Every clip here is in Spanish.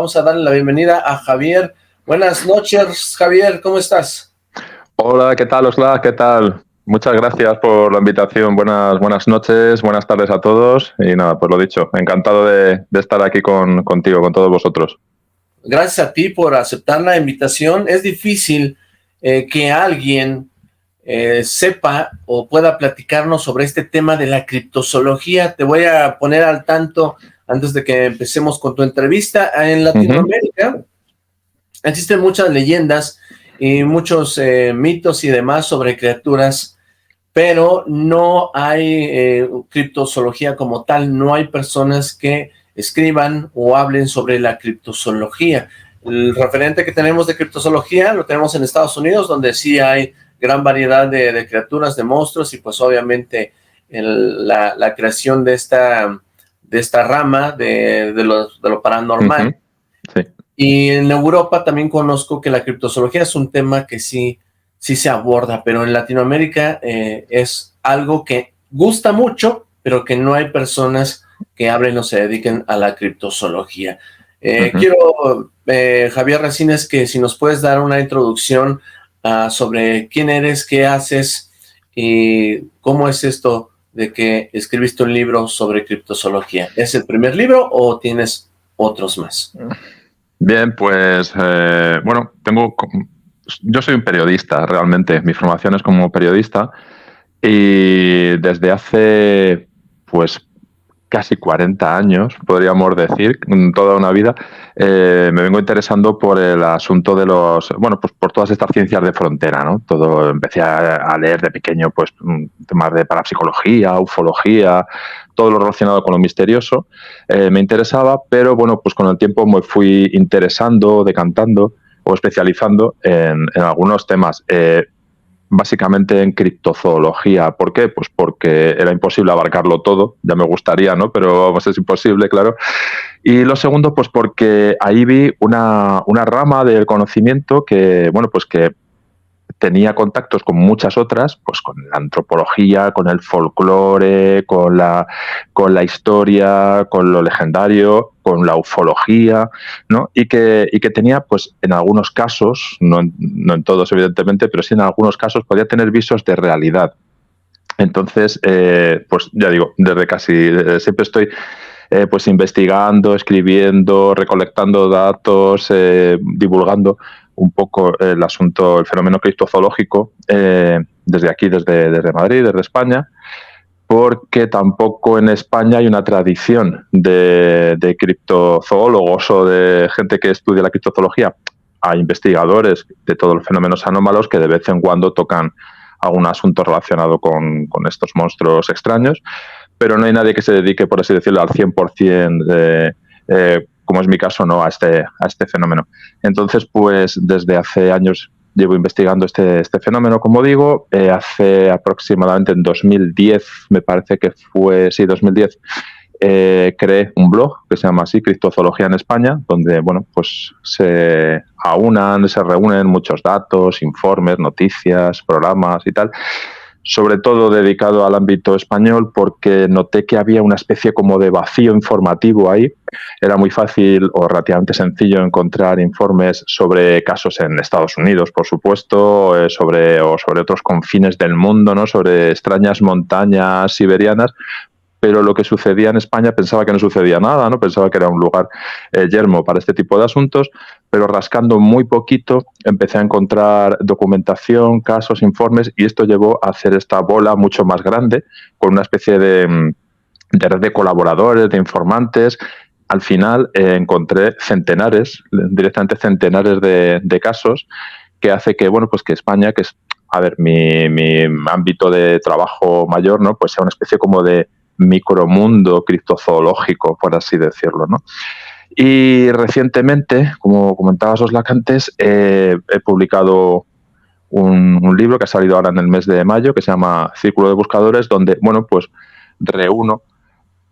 vamos a darle la bienvenida a Javier. Buenas noches, Javier, ¿cómo estás? Hola, ¿qué tal, Osla? ¿Qué tal? Muchas gracias por la invitación. Buenas noches, buenas tardes a todos. Y nada, pues lo dicho, encantado de estar aquí contigo, con todos vosotros. Gracias a ti por aceptar la invitación. Es difícil que alguien sepa o pueda platicarnos sobre este tema de la criptozoología. Te voy a poner al tanto antes de que empecemos con tu entrevista. En Latinoamérica existen muchas leyendas y muchos mitos y demás sobre criaturas, pero no hay criptozoología como tal. No hay personas que escriban o hablen sobre la criptozoología. El referente que tenemos de criptozoología lo tenemos en Estados Unidos, donde sí hay gran variedad de criaturas, de monstruos, y pues obviamente la creación de esta rama de lo paranormal. Sí. Y en Europa también conozco que la criptozoología es un tema que sí se aborda, pero en Latinoamérica es algo que gusta mucho, pero que no hay personas que hablen o se dediquen a la criptozoología. Quiero, Javier Resines, que si nos puedes dar una introducción sobre quién eres, qué haces y cómo es esto de que escribiste un libro sobre criptozoología. ¿Es el primer libro o tienes otros más? Bien, pues bueno, yo soy un periodista realmente. Mi formación es como periodista y desde hace pues casi 40 años, podríamos decir, toda una vida, me vengo interesando por el asunto de pues por todas estas ciencias de frontera, ¿no? Empecé a leer de pequeño, pues, temas de parapsicología, ufología, todo lo relacionado con lo misterioso, me interesaba, pero bueno, pues con el tiempo me fui interesando, decantando o especializando en algunos temas. Básicamente en criptozoología. ¿Por qué? Pues porque era imposible abarcarlo todo, ya me gustaría, ¿no? Pero vamos, es imposible, claro. Y lo segundo, pues porque ahí vi una rama del conocimiento que, bueno, pues que tenía contactos con muchas otras, pues con la antropología, con el folclore, con la historia, con lo legendario, con la ufología, ¿no? Y que tenía, pues en algunos casos, no en todos evidentemente, pero sí en algunos casos podía tener visos de realidad. Entonces, pues ya digo, desde siempre estoy pues investigando, escribiendo, recolectando datos, divulgando un poco el asunto, el fenómeno criptozoológico desde aquí, desde Madrid, desde España, porque tampoco en España hay una tradición de criptozoólogos o de gente que estudia la criptozoología. Hay investigadores de todos los fenómenos anómalos que de vez en cuando tocan algún asunto relacionado con estos monstruos extraños, pero no hay nadie que se dedique, por así decirlo, al 100%, como es mi caso, ¿no? a este fenómeno. Entonces, pues desde hace años llevo investigando este fenómeno, como digo. Hace aproximadamente en 2010, me parece que fue, sí, 2010, creé un blog que se llama así, Criptozoología en España, donde, bueno, pues se reúnen muchos datos, informes, noticias, programas y tal, sobre todo dedicado al ámbito español, porque noté que había una especie como de vacío informativo ahí. Era muy fácil o relativamente sencillo encontrar informes sobre casos en Estados Unidos, por supuesto, sobre otros confines del mundo, ¿no? Sobre extrañas montañas siberianas, pero lo que sucedía en España pensaba que no sucedía nada, ¿no? Pensaba que era un lugar yermo para este tipo de asuntos, pero rascando muy poquito empecé a encontrar documentación, casos, informes, y esto llevó a hacer esta bola mucho más grande, con una especie de red de colaboradores, de informantes. Al final encontré directamente centenares de casos, que hace que, bueno, pues que España, que es, a ver, mi ámbito de trabajo mayor, ¿no? Pues sea una especie como de micromundo criptozoológico, por así decirlo, ¿no? Y recientemente, como comentabas Oslak antes, he publicado un libro que ha salido ahora en el mes de mayo, que se llama Círculo de Buscadores, donde, bueno, pues reúno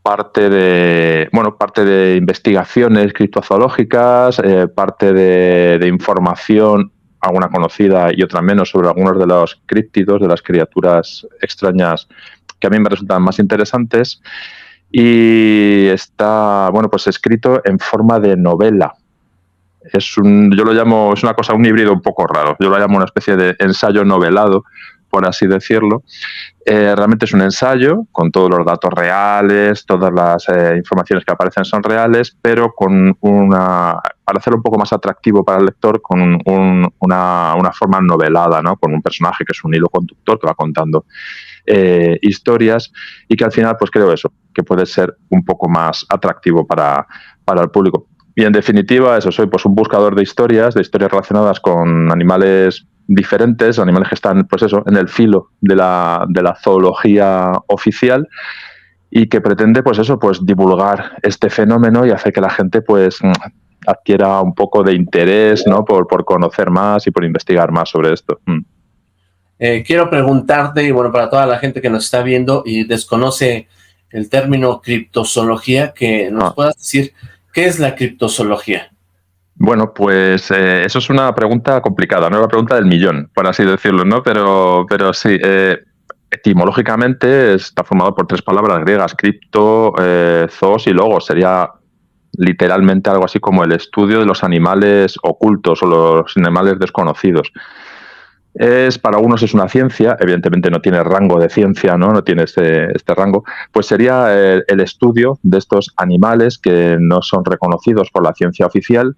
parte de investigaciones criptozoológicas, parte de información, alguna conocida y otra menos, sobre algunos de los críptidos, de las criaturas extrañas que a mí me resultan más interesantes, y está, bueno, pues escrito en forma de novela. yo lo llamo, es una cosa, un híbrido un poco raro. Yo lo llamo una especie de ensayo novelado, por así decirlo. Realmente es un ensayo con todos los datos reales, todas las informaciones que aparecen son reales, pero para hacerlo un poco más atractivo para el lector, con una forma novelada, ¿no? Con un personaje que es un hilo conductor que va contando historias, y que al final, pues creo eso, que puede ser un poco más atractivo para el público. Y en definitiva, eso, soy pues un buscador de historias relacionadas con animales diferentes, animales que están, pues eso, en el filo de la zoología oficial, y que pretende, pues eso, pues divulgar este fenómeno y hacer que la gente, pues, adquiera un poco de interés, ¿no? Por conocer más y por investigar más sobre esto. Quiero preguntarte, y bueno, para toda la gente que nos está viendo y desconoce el término criptozoología, que nos puedas decir, ¿qué es la criptozoología? Bueno, pues eso es una pregunta complicada, no es la pregunta del millón, por así decirlo, ¿no? Pero sí, etimológicamente está formado por 3 palabras griegas: cripto, zoos y logos. Sería literalmente algo así como el estudio de los animales ocultos o los animales desconocidos. Para algunos es una ciencia, evidentemente no tiene rango de ciencia, no tiene este rango, pues sería el estudio de estos animales que no son reconocidos por la ciencia oficial,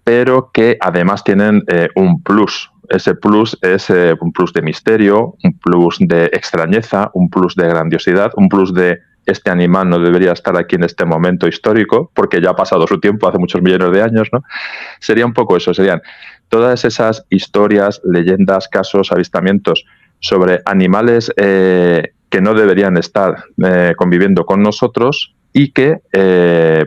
pero que además tienen un plus. Ese plus es un plus de misterio, un plus de extrañeza, un plus de grandiosidad, un plus de este animal no debería estar aquí en este momento histórico porque ya ha pasado su tiempo, hace muchos millones de años, ¿no? Sería un poco eso, serían todas esas historias, leyendas, casos, avistamientos sobre animales que no deberían estar conviviendo con nosotros, y que,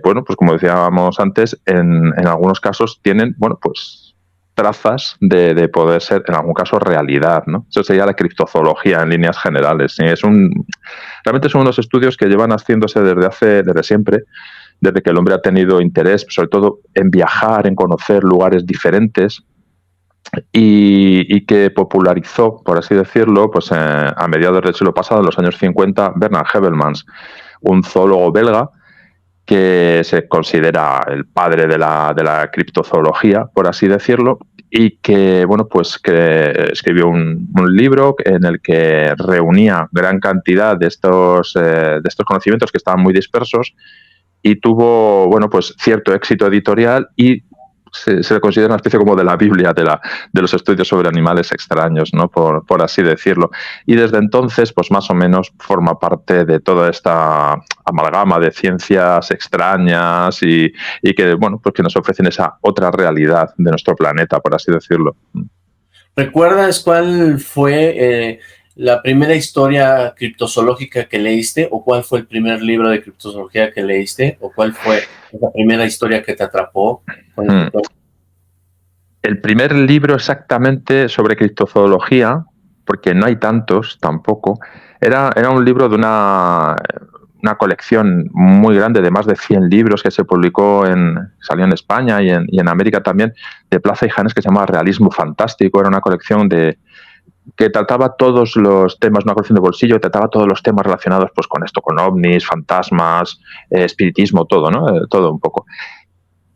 bueno, pues como decíamos antes, en algunos casos tienen, bueno, pues trazas de poder ser, en algún caso, realidad, ¿no? Eso sería la criptozoología en líneas generales. ¿Sí? Realmente son unos estudios que llevan haciéndose desde siempre, desde que el hombre ha tenido interés, sobre todo en viajar, en conocer lugares diferentes, y que popularizó, por así decirlo, pues a mediados del siglo pasado, en los años 50, Bernard Heuvelmans, un zoólogo belga que se considera el padre de la criptozoología, por así decirlo, y que, bueno, pues que escribió un libro en el que reunía gran cantidad de estos conocimientos que estaban muy dispersos, y tuvo, bueno, pues cierto éxito editorial, y se le considera una especie como de la Biblia de los estudios sobre animales extraños, ¿no? Por así decirlo. Y desde entonces, pues más o menos forma parte de toda esta amalgama de ciencias extrañas y que, bueno, pues que nos ofrecen esa otra realidad de nuestro planeta, por así decirlo. ¿Recuerdas cuál fue la primera historia criptozoológica que leíste? ¿O cuál fue el primer libro de criptozoología que leíste? ¿O cuál fue la primera historia que te atrapó? El primer libro exactamente sobre criptozoología, porque no hay tantos tampoco, era un libro de una colección muy grande de más de 100 libros que se publicó, salió en España y en América también, de Plaza y Janes, que se llamaba Realismo Fantástico. Era una colección que trataba todos los temas, una colección de bolsillo que trataba todos los temas relacionados, pues, con esto, con ovnis, fantasmas, espiritismo, todo, ¿no? Todo un poco.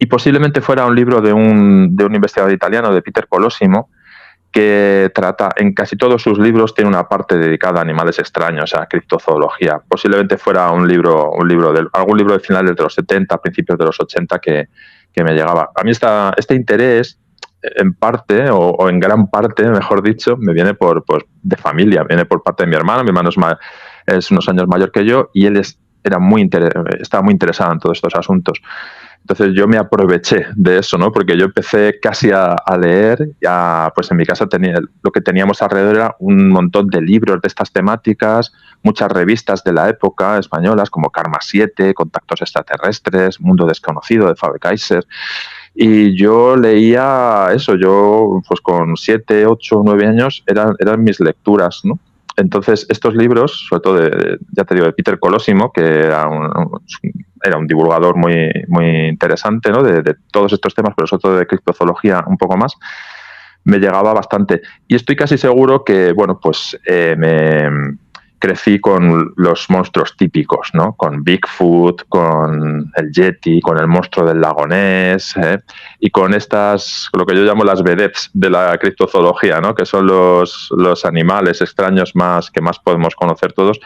Y posiblemente fuera un libro de un investigador italiano, de Peter Colosimo, que trata, en casi todos sus libros tiene una parte dedicada a animales extraños, a criptozoología. Posiblemente fuera algún libro de finales de los 70, principios de los 80 que me llegaba. A mí este interés, en parte, o en gran parte, mejor dicho, me viene de familia, viene por parte de mi hermano. Mi hermano es unos años mayor que yo, y él estaba muy interesado en todos estos asuntos. Entonces yo me aproveché de eso, ¿no? Porque yo empecé casi a leer, pues en mi casa lo que teníamos alrededor era un montón de libros de estas temáticas, muchas revistas de la época españolas como Karma 7, Contactos Extraterrestres, Mundo Desconocido de Faber-Kaiser, y yo leía eso. Yo pues con 7, 8, 9 años eran mis lecturas, ¿no? Entonces, estos libros, sobre todo ya te digo, de Peter Colosimo, que era un divulgador muy, muy interesante, ¿no? de todos estos temas, pero sobre todo de criptozoología un poco más, me llegaba bastante. Y estoy casi seguro que, bueno, pues crecí con los monstruos típicos, ¿no? Con Bigfoot, con el Yeti, con el monstruo del lago Ness, y con estas, lo que yo llamo las vedettes de la criptozoología, ¿no? Que son los animales extraños que más podemos conocer todos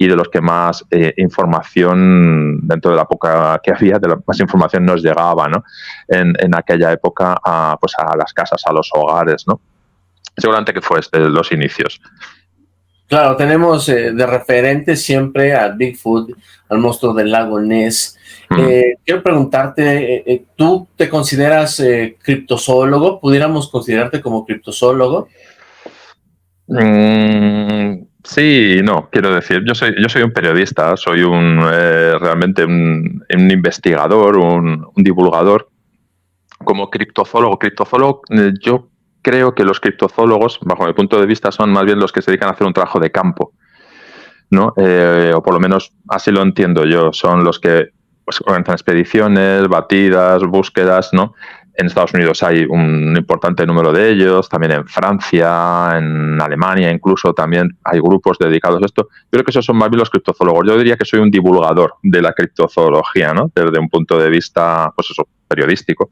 y de los que más información, dentro de la poca que había, de la más información nos llegaba, ¿no? En aquella época pues a las casas, a los hogares, ¿no? Seguramente que fue los inicios. Claro, tenemos de referente siempre a Bigfoot, al monstruo del lago Ness. Quiero preguntarte, ¿tú te consideras criptozoólogo? ¿Pudiéramos considerarte como criptozoólogo? Sí y no, quiero decir, yo soy un periodista, soy realmente un investigador, un divulgador. Como criptozoólogo, yo creo que los criptozoólogos, bajo mi punto de vista, son más bien los que se dedican a hacer un trabajo de campo, ¿no? O por lo menos así lo entiendo yo. Son los que pues, organizan expediciones, batidas, búsquedas, ¿no? En Estados Unidos hay un importante número de ellos, también en Francia, en Alemania incluso también hay grupos dedicados a esto. Yo creo que esos son más bien los criptozoólogos. Yo diría que soy un divulgador de la criptozoología, ¿no? Desde un punto de vista, pues eso, periodístico.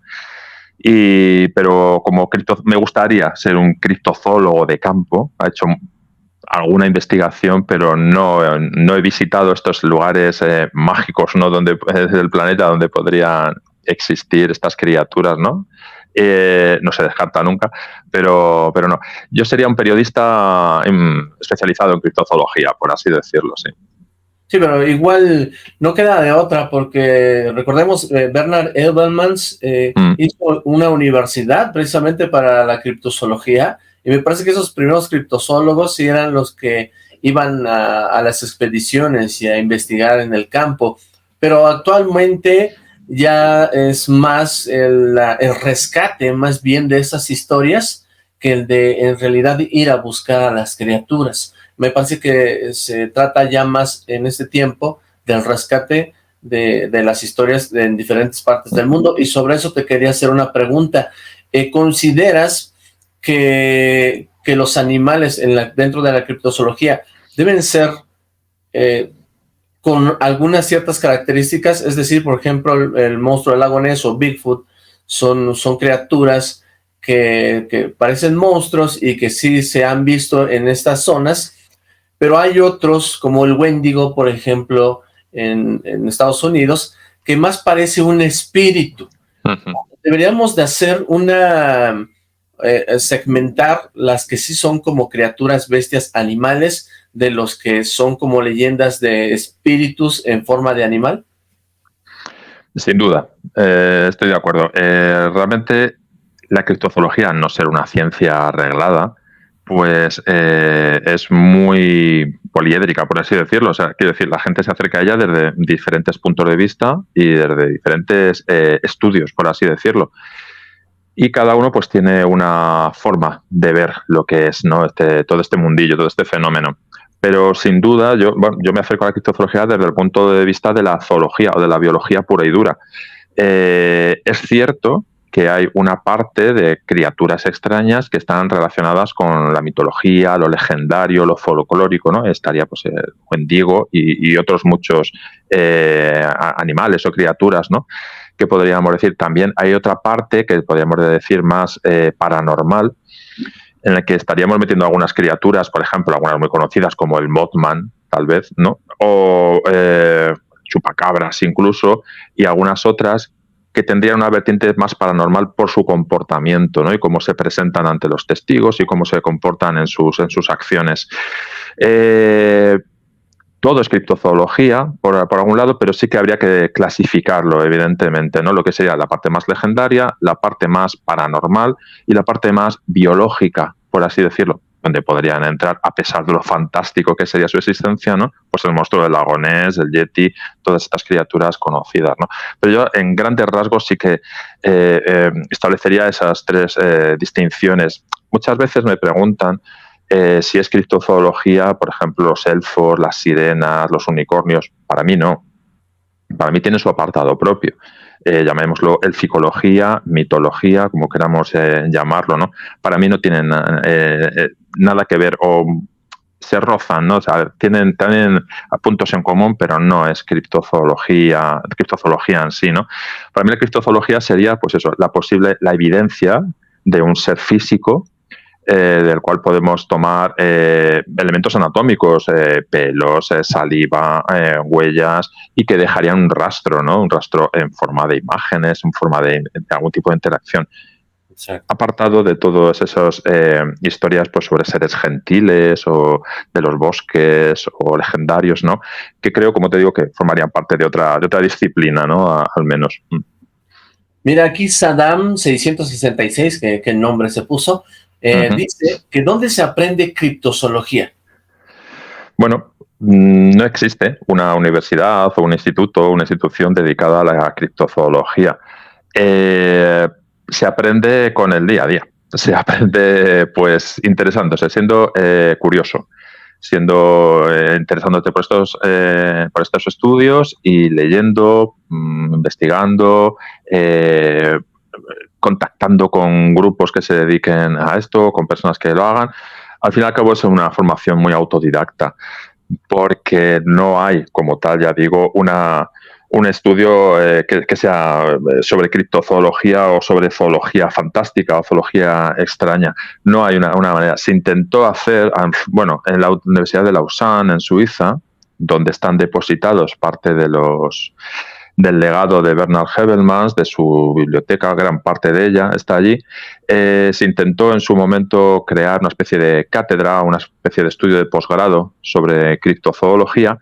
Pero como me gustaría ser un criptozoólogo de campo. He hecho alguna investigación, pero no he visitado estos lugares mágicos, ¿no? Del planeta donde podrían existir estas criaturas, ¿no? No se descarta nunca, pero no. Yo sería un periodista especializado en criptozoología, por así decirlo, sí. Sí, pero igual no queda de otra, porque recordemos, Bernard Edelmans hizo una universidad precisamente para la criptozoología, y me parece que esos primeros criptozoólogos sí eran los que iban a las expediciones y a investigar en el campo, pero actualmente ya es más el rescate más bien de esas historias que el de en realidad ir a buscar a las criaturas. Me parece que se trata ya más en este tiempo del rescate de las historias en diferentes partes del mundo, y sobre eso te quería hacer una pregunta. ¿Consideras que los animales dentro de la criptozoología deben ser con algunas ciertas características? Es decir, por ejemplo, el monstruo del lago Ness o Bigfoot son criaturas que parecen monstruos y que sí se han visto en estas zonas, pero hay otros, como el Wendigo, por ejemplo, en Estados Unidos, que más parece un espíritu. Deberíamos de hacer segmentar las que sí son como criaturas, bestias, animales, de los que son como leyendas de espíritus en forma de animal. Sin duda, estoy de acuerdo. Realmente la criptozoología, al no ser una ciencia arreglada, pues es muy poliédrica, por así decirlo. O sea, quiero decir, la gente se acerca a ella desde diferentes puntos de vista y desde diferentes estudios, por así decirlo. Y cada uno pues tiene una forma de ver lo que es, ¿no? Todo este mundillo, todo este fenómeno. Pero sin duda yo me acerco a la criptozoología desde el punto de vista de la zoología o de la biología pura y dura. Es cierto que hay una parte de criaturas extrañas que están relacionadas con la mitología, lo legendario, lo folclórico, ¿no? Estaría pues el Wendigo y otros muchos animales o criaturas, ¿no? Que podríamos decir. También hay otra parte que podríamos decir más paranormal, en la que estaríamos metiendo algunas criaturas, por ejemplo, algunas muy conocidas como el Mothman, tal vez, ¿no? O chupacabras incluso, y algunas otras que tendrían una vertiente más paranormal por su comportamiento, ¿no? Y cómo se presentan ante los testigos y cómo se comportan en sus acciones. Todo es criptozoología, por algún lado, pero sí que habría que clasificarlo, evidentemente, ¿no? Lo que sería la parte más legendaria, la parte más paranormal y la parte más biológica, por así decirlo, donde podrían entrar, a pesar de lo fantástico que sería su existencia, ¿no? Pues el monstruo del lago Ness, el Yeti, todas estas criaturas conocidas, ¿no? Pero yo, en grandes rasgos, sí que establecería esas tres distinciones. Muchas veces me preguntan si es criptozoología, por ejemplo, los elfos, las sirenas, los unicornios. Para mí no. Para mí tiene su apartado propio. Llamémoslo elficología, mitología, como queramos llamarlo, ¿no? Para mí no tienen nada que ver, o se rozan, ¿no? O sea, tienen puntos en común, pero no es criptozoología en sí, ¿no? Para mí la criptozoología sería, pues eso, la evidencia de un ser físico del cual podemos tomar elementos anatómicos, pelos, saliva, huellas, y que dejarían un rastro, ¿no? Un rastro en forma de imágenes, en forma de algún tipo de interacción. Exacto. Apartado de todas esas historias pues, sobre seres gentiles o de los bosques o legendarios, ¿no? Que creo, como te digo, que formarían parte de otra disciplina, ¿no? Al menos. Mira, aquí Saddam 666, que nombre se puso, dice que ¿dónde se aprende criptozoología? Bueno, no existe una universidad o un instituto, una institución dedicada a la criptozoología. Se aprende con el día a día. Se aprende, pues, interesándose, siendo curioso, interesándote por estos estudios y leyendo, investigando, contactando con grupos que se dediquen a esto, con personas que lo hagan. Al fin y al cabo es una formación muy autodidacta, porque no hay, como tal, ya digo, un estudio que sea sobre criptozoología o sobre zoología fantástica o zoología extraña. No hay una manera. Se intentó hacer, bueno, en la Universidad de Lausanne, en Suiza, donde están depositados parte del legado de Bernard Habermas, de su biblioteca, gran parte de ella está allí. Se intentó en su momento crear una especie de cátedra, una especie de estudio de posgrado sobre criptozoología,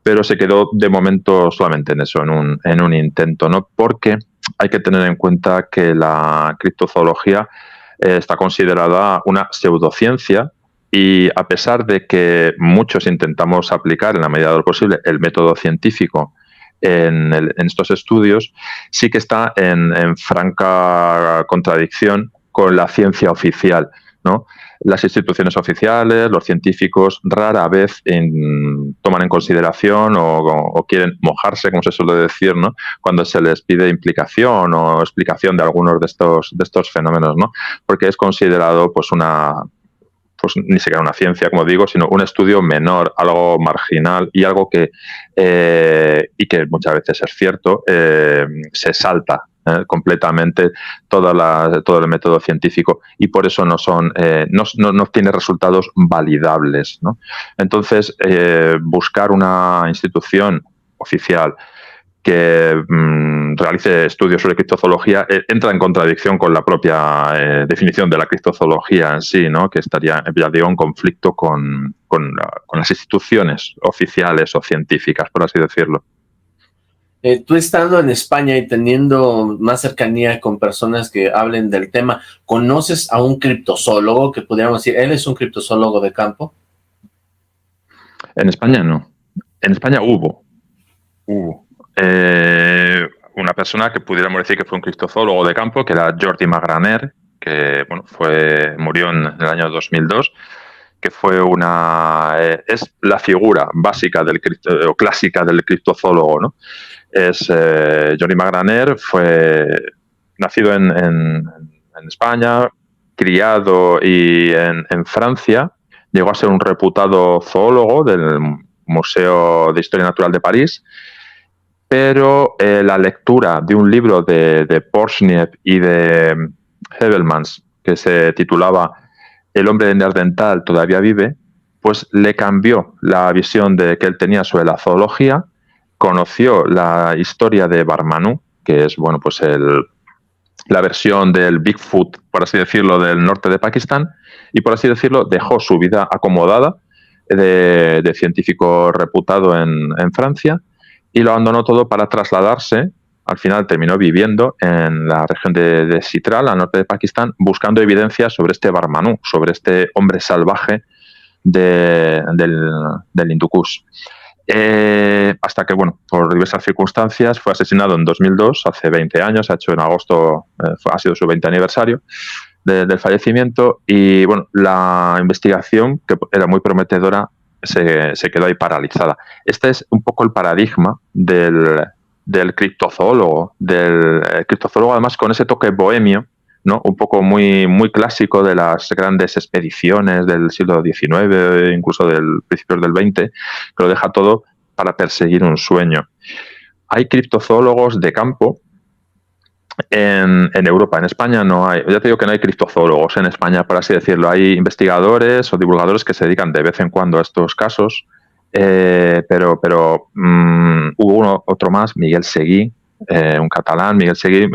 pero se quedó de momento solamente en eso, en un intento, ¿no? Porque hay que tener en cuenta que la criptozoología está considerada una pseudociencia, y a pesar de que muchos intentamos aplicar en la medida de lo posible el método científico en estos estudios, sí que está en franca contradicción con la ciencia oficial, ¿no? Las instituciones oficiales, los científicos, rara vez toman en consideración o quieren mojarse, como se suele decir, ¿no? Cuando se les pide implicación o explicación de algunos de estos fenómenos, ¿no? Porque es considerado pues ni siquiera una ciencia, como digo, sino un estudio menor, algo marginal y algo que muchas veces es cierto, se salta completamente todo el método científico, y por eso no tiene resultados validables, ¿no? Entonces, buscar una institución oficial que realice estudios sobre criptozoología entra en contradicción con la propia definición de la criptozoología en sí, ¿no? Que estaría, ya digo, en conflicto con las instituciones oficiales o científicas, por así decirlo. Tú estando en España y teniendo más cercanía con personas que hablen del tema, ¿conoces a un criptozoólogo que pudiéramos decir, él es un criptozoólogo de campo? En España no. En España hubo una persona que pudiéramos decir que fue un criptozoólogo de campo, que era Jordi Magraner, que bueno, murió en el año 2002, que fue es la figura básica o clásica del criptozoólogo, ¿no? Jordi Magraner fue nacido en España, criado y en Francia. Llegó a ser un reputado zoólogo del Museo de Historia Natural de París, pero la lectura de un libro de Porchniev y de Habermas, que se titulaba El hombre de Neandertal todavía vive, pues le cambió la visión que él tenía sobre la zoología. Conoció la historia de Barmanú, que es, bueno, pues la versión del Bigfoot, por así decirlo, del norte de Pakistán, y, por así decirlo, dejó su vida acomodada de científico reputado en Francia, y lo abandonó todo para trasladarse. Al final terminó viviendo en la región de Sitral, al norte de Pakistán, buscando evidencias sobre este Barmanú, sobre este hombre salvaje del Hindu Kush. Hasta que, bueno, por diversas circunstancias fue asesinado en 2002, hace 20 años, en agosto ha sido su 20 aniversario del fallecimiento, y bueno, la investigación, que era muy prometedora, se quedó ahí paralizada. Este es un poco el paradigma del criptozoólogo, además con ese toque bohemio, ¿no? Un poco muy, muy clásico de las grandes expediciones del siglo XIX, incluso del principios del XX, que lo deja todo para perseguir un sueño. Hay criptozoólogos de campo en Europa. En España no hay. Ya te digo que no hay criptozoólogos en España, por así decirlo. Hay investigadores o divulgadores que se dedican de vez en cuando a estos casos, pero hubo otro más, Miguel Seguí, un catalán, Miguel Seguí,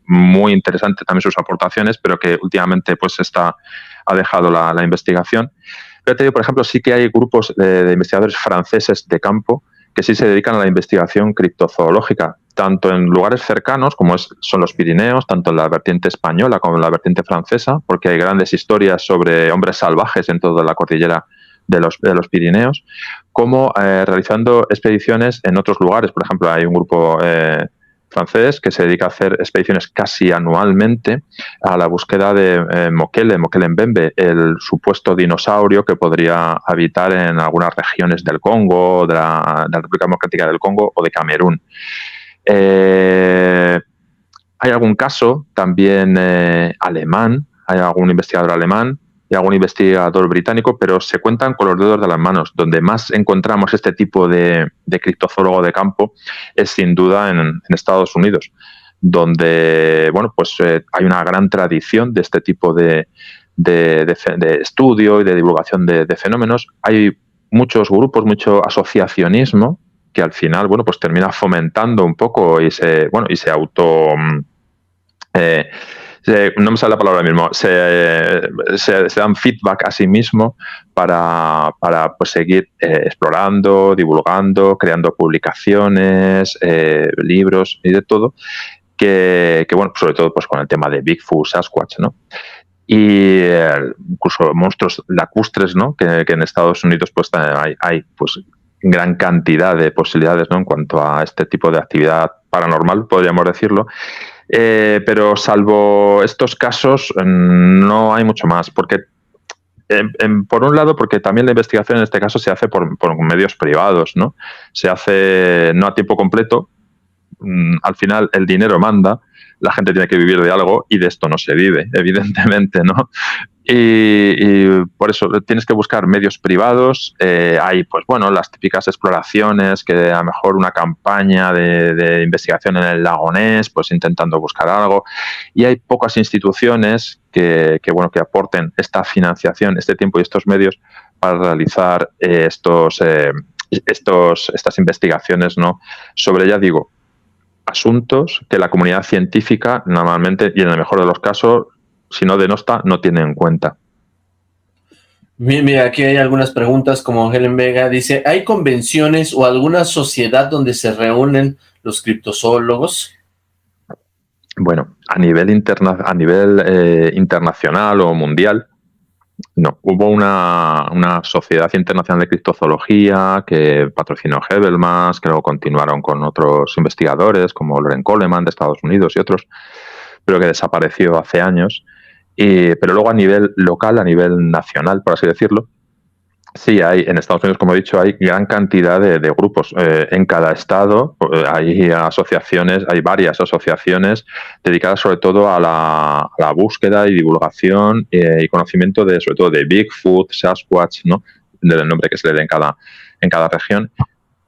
muy interesante también sus aportaciones, pero que últimamente pues ha dejado la investigación. Pero te digo, por ejemplo, sí que hay grupos de investigadores franceses de campo que sí se dedican a la investigación criptozoológica, tanto en lugares cercanos, como son los Pirineos, tanto en la vertiente española como en la vertiente francesa, porque hay grandes historias sobre hombres salvajes en toda la cordillera de los Pirineos, como realizando expediciones en otros lugares. Por ejemplo, hay un grupo francés que se dedica a hacer expediciones casi anualmente a la búsqueda de Mokele Mbembe, el supuesto dinosaurio que podría habitar en algunas regiones del Congo, de la República Democrática del Congo o de Camerún. Hay algún caso también alemán, hay algún investigador alemán y algún investigador británico, pero se cuentan con los dedos de las manos. Donde más encontramos este tipo de criptozoólogo de campo es sin duda en Estados Unidos, donde bueno, pues hay una gran tradición de este tipo de estudio y de divulgación de fenómenos. Hay muchos grupos, mucho asociacionismo que al final, bueno, pues termina fomentando un poco y se auto... no me sale la palabra mismo, se dan feedback a sí mismo para pues, seguir explorando, divulgando, creando publicaciones, libros y de todo, que bueno, sobre todo pues con el tema de Bigfoot, Sasquatch, ¿no? Y incluso monstruos lacustres, ¿no? Que en Estados Unidos pues hay pues gran cantidad de posibilidades, ¿no? En cuanto a este tipo de actividad paranormal, podríamos decirlo. Pero salvo estos casos, no hay mucho más, porque por un lado, porque también la investigación en este caso se hace por medios privados, ¿no? Se hace no a tiempo completo. Al final el dinero manda, la gente tiene que vivir de algo y de esto no se vive, evidentemente, ¿no? Y por eso tienes que buscar medios privados. Hay, pues bueno, las típicas exploraciones, que a lo mejor una campaña de investigación en el lago Ness, pues intentando buscar algo. Y hay pocas instituciones que aporten esta financiación, este tiempo y estos medios para realizar estas investigaciones, ¿no? Sobre, ya digo, asuntos que la comunidad científica normalmente, y en el mejor de los casos, si no denosta, no tiene en cuenta. Mira, aquí hay algunas preguntas, como Helen Vega dice, ¿hay convenciones o alguna sociedad donde se reúnen los criptozoólogos? Bueno, a nivel internacional o mundial, no. Hubo una sociedad internacional de criptozoología que patrocinó Hebelmas, que luego continuaron con otros investigadores como Loren Coleman de Estados Unidos y otros, pero que desapareció hace años. Pero luego a nivel local, a nivel nacional, por así decirlo, sí hay, en Estados Unidos, como he dicho, hay gran cantidad de grupos. En cada estado hay asociaciones, hay varias asociaciones dedicadas sobre todo a la búsqueda y divulgación y conocimiento sobre todo de Bigfoot, Sasquatch, ¿no? Del nombre que se le dé en cada región.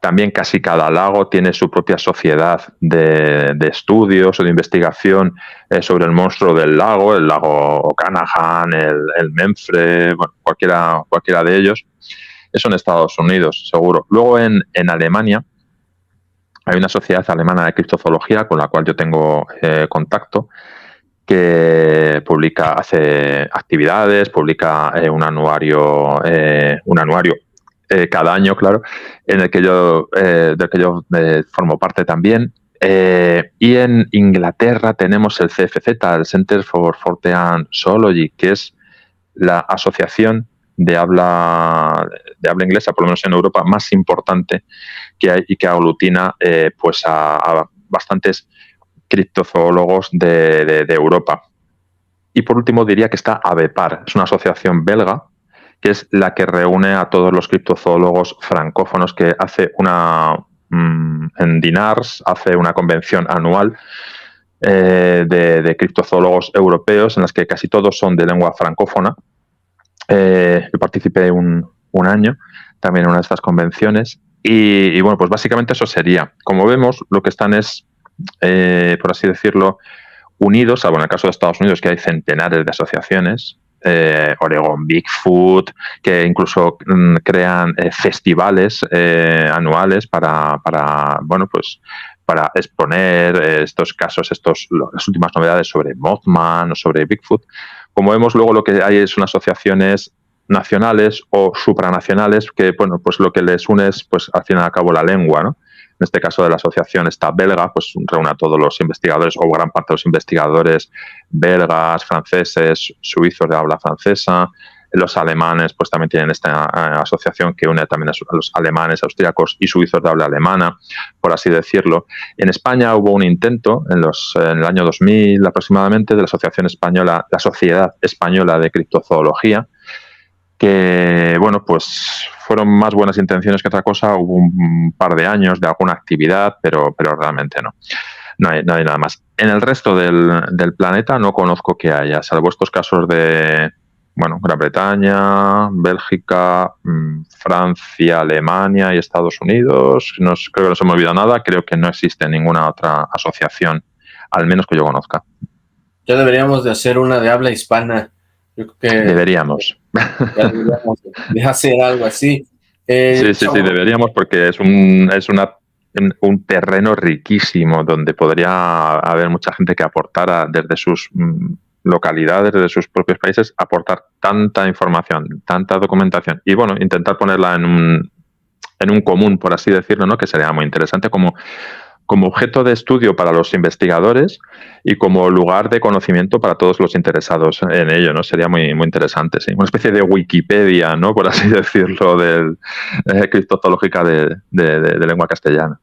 También casi cada lago tiene su propia sociedad de estudios o de investigación sobre el monstruo del lago, el lago Okanagan, el Memphre, bueno, cualquiera de ellos. Eso en Estados Unidos, seguro. Luego en Alemania hay una sociedad alemana de criptozoología con la cual yo tengo contacto, que hace actividades, publica un anuario cada año, claro, en el que yo formo parte también. Y en Inglaterra tenemos el CFZ, el Center for Fortean Zoology, que es la asociación de habla inglesa, por lo menos en Europa, más importante que hay y que aglutina pues a bastantes criptozoólogos de Europa. Y por último diría que está AVEPAR, es una asociación belga que es la que reúne a todos los criptozoólogos francófonos, que hace en Dinars, hace una convención anual de criptozoólogos europeos, en las que casi todos son de lengua francófona. Yo participé un año también en una de estas convenciones y bueno, pues básicamente eso sería. Como vemos, lo que están es, por así decirlo, unidos, salvo en el caso de Estados Unidos, que hay centenares de asociaciones, Oregon Bigfoot, que incluso crean festivales anuales para bueno, pues para exponer estos casos, las últimas novedades sobre Mothman o sobre Bigfoot. Como vemos, luego lo que hay son asociaciones nacionales o supranacionales que, bueno, pues lo que les une es, pues al fin y al cabo, la lengua, ¿no? En este caso de la asociación esta belga, pues reúne a todos los investigadores o gran parte de los investigadores belgas, franceses, suizos de habla francesa. Los alemanes pues también tienen esta asociación que une también a los alemanes, austríacos y suizos de habla alemana, por así decirlo. En España hubo un intento en el año 2000 aproximadamente de la Asociación Española, la Sociedad Española de Criptozoología, que, bueno, pues fueron más buenas intenciones que otra cosa. Hubo un par de años de alguna actividad, pero realmente no. No hay nada más. En el resto del planeta no conozco que haya, salvo estos casos de, bueno, Gran Bretaña, Bélgica, Francia, Alemania y Estados Unidos. Creo que no se me olvida nada. Creo que no existe ninguna otra asociación, al menos que yo conozca. Ya deberíamos de hacer una de habla hispana. Yo creo que deberíamos de hacer algo así. Sí, deberíamos, porque es un terreno riquísimo donde podría haber mucha gente que aportara desde sus localidades, desde sus propios países, aportar tanta información, tanta documentación y, bueno, intentar ponerla en un común, por así decirlo, ¿no? Que sería muy interesante como objeto de estudio para los investigadores y como lugar de conocimiento para todos los interesados en ello, ¿no? Sería muy, muy interesante, sí. Una especie de Wikipedia, ¿no? Por así decirlo, criptozoológica de lengua castellana.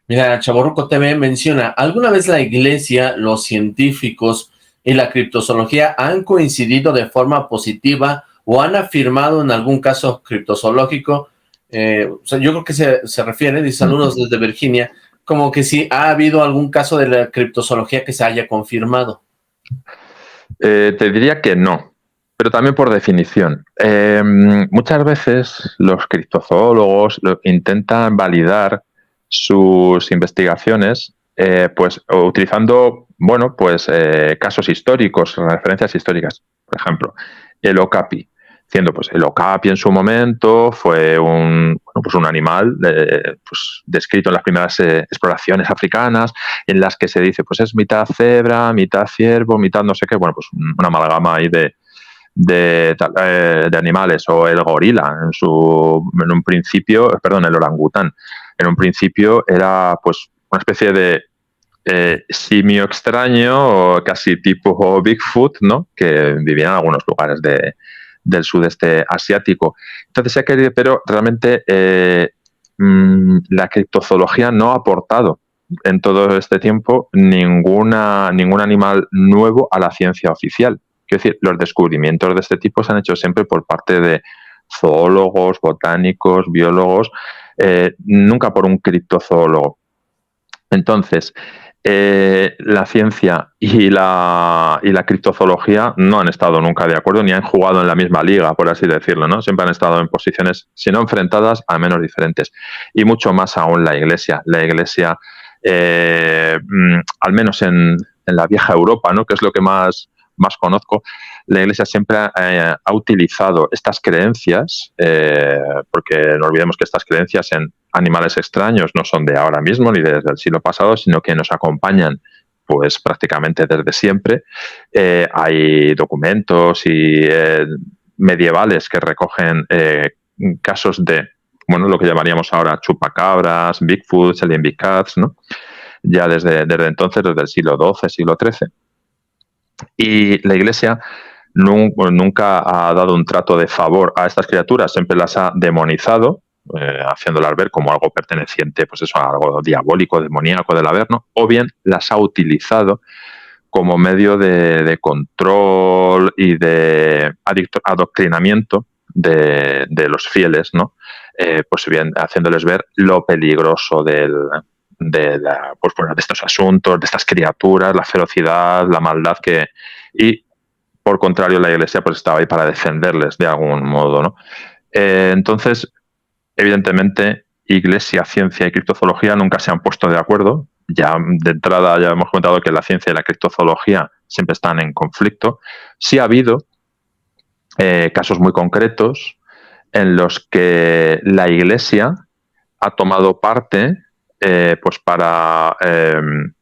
Mira, Chavorruco TV menciona, ¿alguna vez la iglesia, los científicos y la criptozoología han coincidido de forma positiva o han afirmado en algún caso criptozoológico? O sea, yo creo que se refiere, dice saludos desde Virginia, como que si ha habido algún caso de la criptozoología que se haya confirmado. Te diría que no, pero también por definición. Muchas veces los criptozoólogos intentan validar sus investigaciones pues utilizando, bueno, pues casos históricos, referencias históricas. Por ejemplo, el okapi. Diciendo, pues el okapi en su momento fue un animal pues, descrito en las primeras exploraciones africanas, en las que se dice, pues es mitad cebra, mitad ciervo, mitad no sé qué, bueno, pues una amalgama ahí de animales. O el gorila, en un principio, perdón, el orangután, en un principio era pues una especie de simio extraño, o casi tipo Bigfoot, ¿no? Que vivía en algunos lugares del sudeste asiático. Entonces, pero realmente la criptozoología no ha aportado en todo este tiempo ningún animal nuevo a la ciencia oficial. Quiero decir, los descubrimientos de este tipo se han hecho siempre por parte de zoólogos, botánicos, biólogos, nunca por un criptozoólogo. Entonces, la ciencia y la criptozoología no han estado nunca de acuerdo, ni han jugado en la misma liga, por así decirlo, ¿no? Siempre han estado en posiciones, si no enfrentadas, al menos diferentes. Y mucho más aún la Iglesia. La Iglesia, al menos en la vieja Europa, ¿no? Que es lo que más conozco, la Iglesia siempre ha utilizado estas creencias, porque no olvidemos que estas creencias en animales extraños no son de ahora mismo ni desde el siglo pasado, sino que nos acompañan pues prácticamente desde siempre. Hay documentos y medievales que recogen casos de, bueno, lo que llamaríamos ahora chupacabras, Bigfoot, alien big cats, ¿no? Ya desde entonces, desde el siglo XII, siglo XIII. Y la Iglesia nunca ha dado un trato de favor a estas criaturas, siempre las ha demonizado, haciéndolas ver como algo perteneciente, pues eso, a algo diabólico, demoníaco del Averno, o bien las ha utilizado como medio de control y de adoctrinamiento de los fieles, ¿no? Pues bien, haciéndoles ver lo peligroso del pues, bueno, de estos asuntos, de estas criaturas, la ferocidad, la maldad y por contrario la Iglesia pues estaba ahí para defenderles de algún modo, ¿no? Entonces, evidentemente, Iglesia, ciencia y criptozoología nunca se han puesto de acuerdo. Ya de entrada ya hemos comentado que la ciencia y la criptozoología siempre están en conflicto. Sí ha habido casos muy concretos en los que la Iglesia ha tomado parte pues para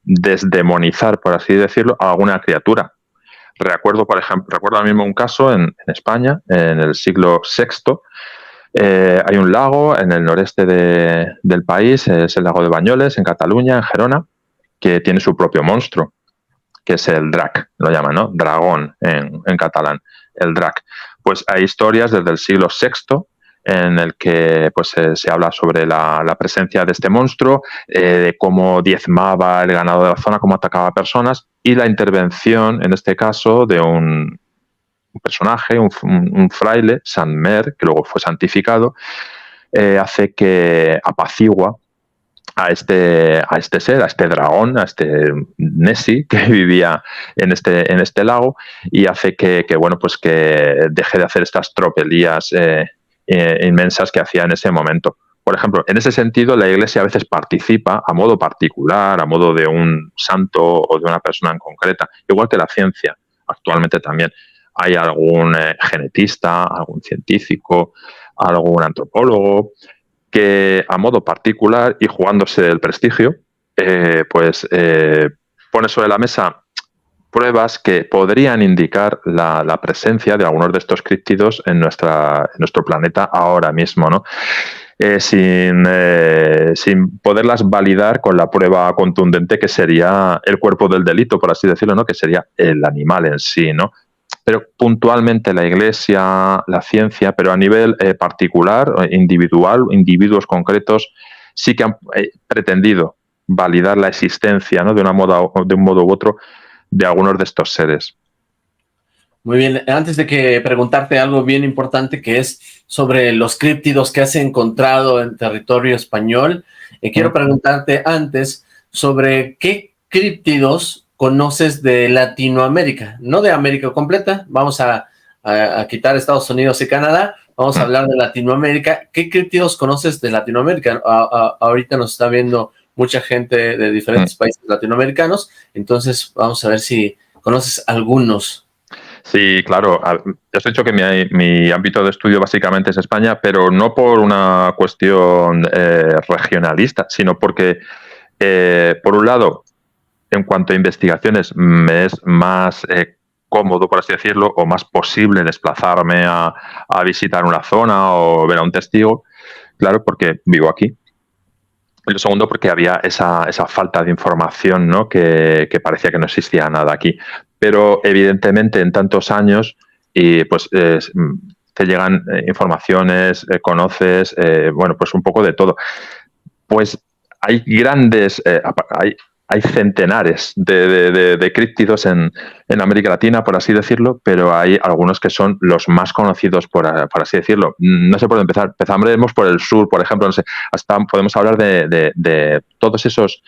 desdemonizar, por así decirlo, a alguna criatura. Recuerdo ahora mismo un caso en España, en el siglo VI. Hay un lago en el noreste del país, es el lago de Bañoles, en Cataluña, en Gerona, que tiene su propio monstruo, que es el drac, lo llaman, ¿no? Dragón en catalán, el drac. Pues hay historias desde el siglo VI en el que pues, se habla sobre la presencia de este monstruo, de cómo diezmaba el ganado de la zona, cómo atacaba a personas, y la intervención, en este caso, de un personaje, un fraile, San Mer, que luego fue santificado, hace que apacigua a este ser, a este dragón, a este Nessie que vivía en este lago, y hace que bueno, pues que deje de hacer estas tropelías inmensas que hacía en ese momento. Por ejemplo, en ese sentido, la Iglesia a veces participa a modo particular, a modo de un santo o de una persona en concreta, igual que la ciencia. Actualmente también hay algún genetista, algún científico, algún antropólogo que a modo particular y jugándose el prestigio, pone sobre la mesa pruebas que podrían indicar la presencia de algunos de estos críptidos en nuestro planeta ahora mismo, ¿no? Sin poderlas validar con la prueba contundente que sería el cuerpo del delito, por así decirlo, ¿no? Que sería el animal en sí, ¿no? Pero puntualmente la Iglesia, la ciencia, pero a nivel particular, individual, individuos concretos, sí que han pretendido validar la existencia, ¿no? de un modo u otro de algunos de estos seres. Muy bien, antes de que preguntarte algo bien importante que es sobre los críptidos que has encontrado en territorio español, quiero preguntarte antes sobre qué críptidos conoces de Latinoamérica, no de América completa, vamos a quitar Estados Unidos y Canadá, vamos a hablar de Latinoamérica. ¿Qué críptidos conoces de Latinoamérica? Ahorita nos está viendo mucha gente de diferentes países latinoamericanos, entonces vamos a ver si conoces algunos. Sí, claro. Ya os he dicho que mi ámbito de estudio básicamente es España, pero no por una cuestión regionalista, sino porque, por un lado, en cuanto a investigaciones, me es más cómodo, por así decirlo, o más posible desplazarme a visitar una zona o ver a un testigo, claro, porque vivo aquí. Y lo segundo, porque había esa falta de información, ¿no? que parecía que no existía nada aquí. Pero evidentemente en tantos años pues te llegan informaciones, conoces, bueno, pues un poco de todo. Pues hay grandes, hay centenares de críptidos en América Latina, por así decirlo, pero hay algunos que son los más conocidos, por así decirlo. No sé por dónde empezar. Empezaremos por el sur, por ejemplo. No sé, hasta podemos hablar de todos esos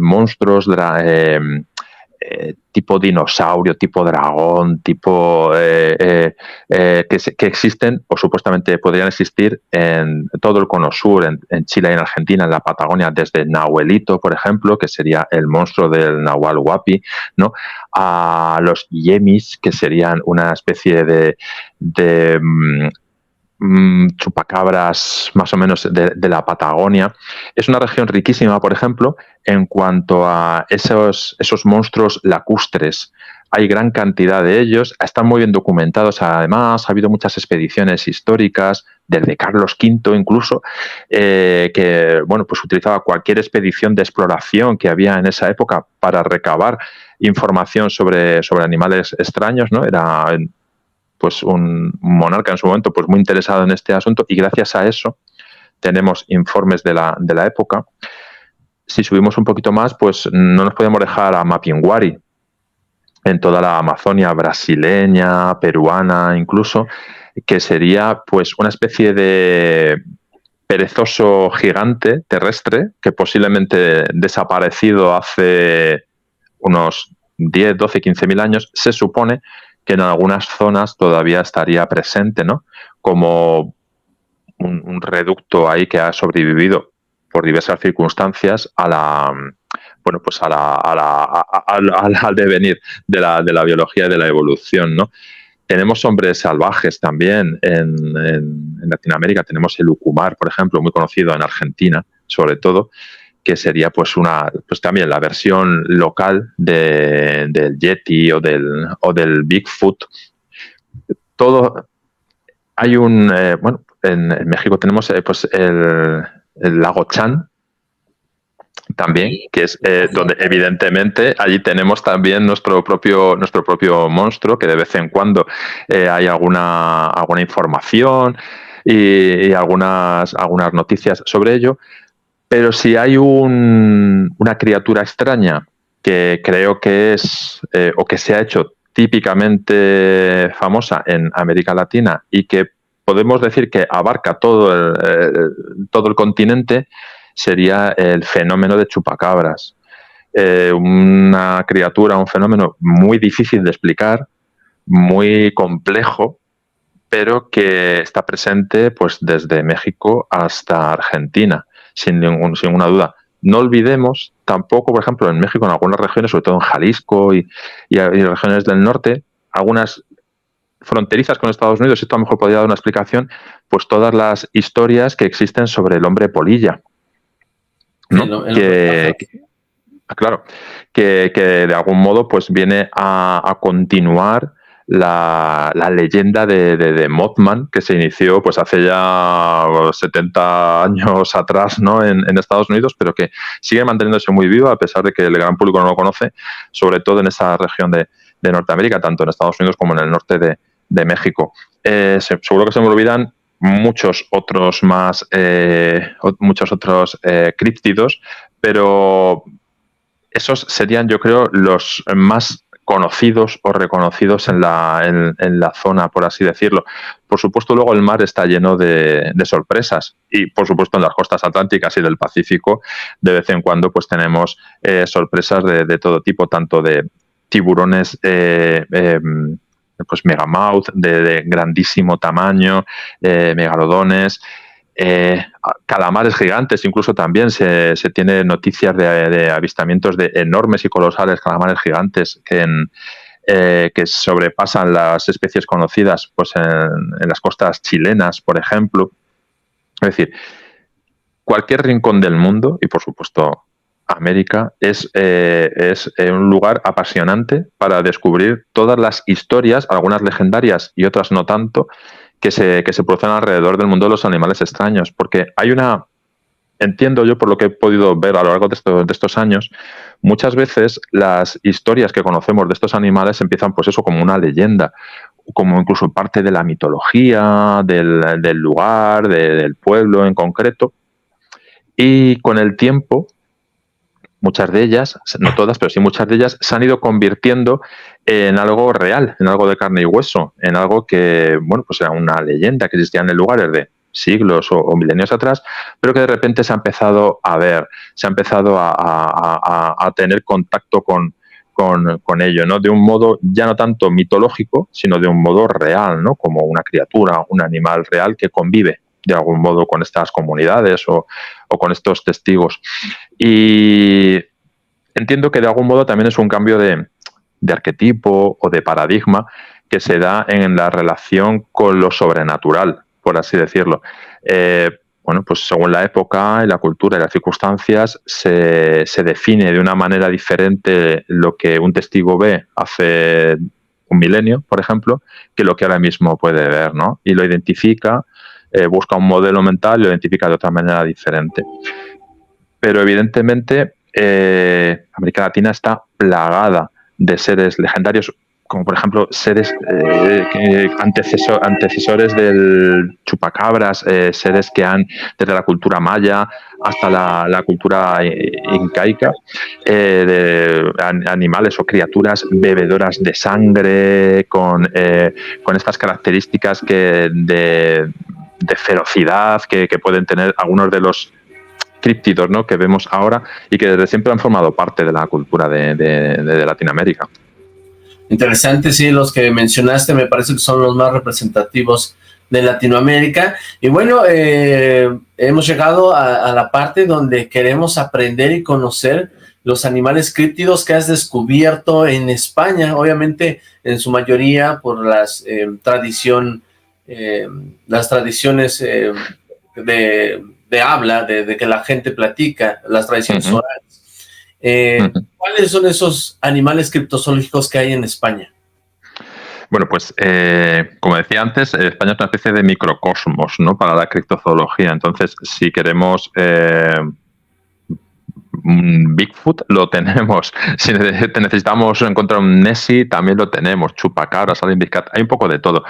monstruos tipo dinosaurio, tipo dragón, tipo que existen o supuestamente podrían existir en todo el cono sur, en Chile y en Argentina, en la Patagonia, desde Nahuelito, por ejemplo, que sería el monstruo del Nahual Huapi, ¿no? A los yemis, que serían una especie de chupacabras más o menos de la Patagonia. Es una región riquísima, por ejemplo, en cuanto a esos monstruos lacustres. Hay gran cantidad de ellos, están muy bien documentados. Además, ha habido muchas expediciones históricas, desde Carlos V incluso, que bueno, pues utilizaba cualquier expedición de exploración que había en esa época para recabar información sobre animales extraños, ¿no? Era pues un monarca en su momento pues muy interesado en este asunto, y gracias a eso tenemos informes de la época. Si subimos un poquito más, pues no nos podemos dejar a Mapinguari, en toda la Amazonia brasileña, peruana incluso, que sería pues una especie de perezoso gigante terrestre que posiblemente desaparecido hace unos 10, 12, 15.000 años, se supone que en algunas zonas todavía estaría presente, ¿no? Como un reducto ahí que ha sobrevivido por diversas circunstancias a la, bueno, pues al devenir de la biología y de la evolución, ¿no? Tenemos hombres salvajes también en Latinoamérica. Tenemos el ucumar, por ejemplo, muy conocido en Argentina, sobre todo, que sería pues también la versión local del Yeti o del Bigfoot. Todo hay en México tenemos pues el lago Chan, también, que es donde evidentemente allí tenemos también nuestro propio monstruo, que de vez en cuando hay alguna información y algunas noticias sobre ello, pero si hay una criatura extraña que creo que es o que se ha hecho típicamente famosa en América Latina y que podemos decir que abarca todo el continente, sería el fenómeno de chupacabras. Una criatura, un fenómeno muy difícil de explicar, muy complejo, pero que está presente pues desde México hasta Argentina, sin ninguna duda. No olvidemos tampoco, por ejemplo, en México, en algunas regiones, sobre todo en Jalisco y regiones del norte, algunas fronterizas con Estados Unidos, esto a lo mejor podría dar una explicación, pues todas las historias que existen sobre el hombre polilla, ¿no? Claro, que de algún modo pues viene a continuar la leyenda de Mothman, que se inició pues hace ya 70 años atrás, ¿no? en Estados Unidos, pero que sigue manteniéndose muy viva a pesar de que el gran público no lo conoce, sobre todo en esa región de Norteamérica, tanto en Estados Unidos como en el norte de México. Seguro que se me olvidan muchos otros críptidos, pero esos serían, yo creo, los más conocidos o reconocidos en la zona, por así decirlo. Por supuesto, luego el mar está lleno de sorpresas y, por supuesto, en las costas atlánticas y del Pacífico, de vez en cuando, pues tenemos sorpresas de todo tipo, tanto de tiburones pues megamouth, de grandísimo tamaño, megalodones, calamares gigantes. Incluso también se tiene noticias de avistamientos de enormes y colosales calamares gigantes que sobrepasan las especies conocidas pues en las costas chilenas, por ejemplo. Es decir, cualquier rincón del mundo, y por supuesto América, es un lugar apasionante para descubrir todas las historias, algunas legendarias y otras no tanto, que se producen alrededor del mundo de los animales extraños, porque entiendo yo por lo que he podido ver a lo largo de estos años, muchas veces las historias que conocemos de estos animales empiezan pues eso como una leyenda, como incluso parte de la mitología, del lugar, del pueblo en concreto, y con el tiempo muchas de ellas, no todas, pero sí muchas de ellas, se han ido convirtiendo en algo real, en algo de carne y hueso, en algo que, bueno, pues era una leyenda que existía en lugares de siglos o milenios atrás, pero que de repente se ha empezado a ver, se ha empezado a tener contacto con ello, ¿no? De un modo ya no tanto mitológico, sino de un modo real, ¿no? Como una criatura, un animal real que convive de algún modo con estas comunidades o con estos testigos. Y entiendo que de algún modo también es un cambio de arquetipo o de paradigma que se da en la relación con lo sobrenatural, por así decirlo. Bueno, pues según la época y la cultura y las circunstancias se define de una manera diferente lo que un testigo ve hace un milenio, por ejemplo, que lo que ahora mismo puede ver, ¿no? Y lo identifica, busca un modelo mental y lo identifica de otra manera diferente. Pero evidentemente América Latina está plagada de seres legendarios, como por ejemplo seres antecesores del chupacabras, seres que han, desde la cultura maya hasta la cultura incaica, de animales o criaturas bebedoras de sangre, con estas características ferocidad que pueden tener algunos de los críptidos, ¿no?, que vemos ahora y que desde siempre han formado parte de la cultura de Latinoamérica. Interesante, sí, los que mencionaste me parece que son los más representativos de Latinoamérica. Y bueno, hemos llegado a la parte donde queremos aprender y conocer los animales críptidos que has descubierto en España, obviamente en su mayoría por las las tradiciones de habla, de que la gente platica, las tradiciones orales. ¿Cuáles son esos animales criptozoológicos que hay en España? Bueno, pues como decía antes, España es una especie de microcosmos, ¿no?, para la criptozoología. Entonces, si queremos Bigfoot, lo tenemos. Si necesitamos encontrar un Nessie, también lo tenemos. Chupacabras, Alien Big Cat, hay un poco de todo.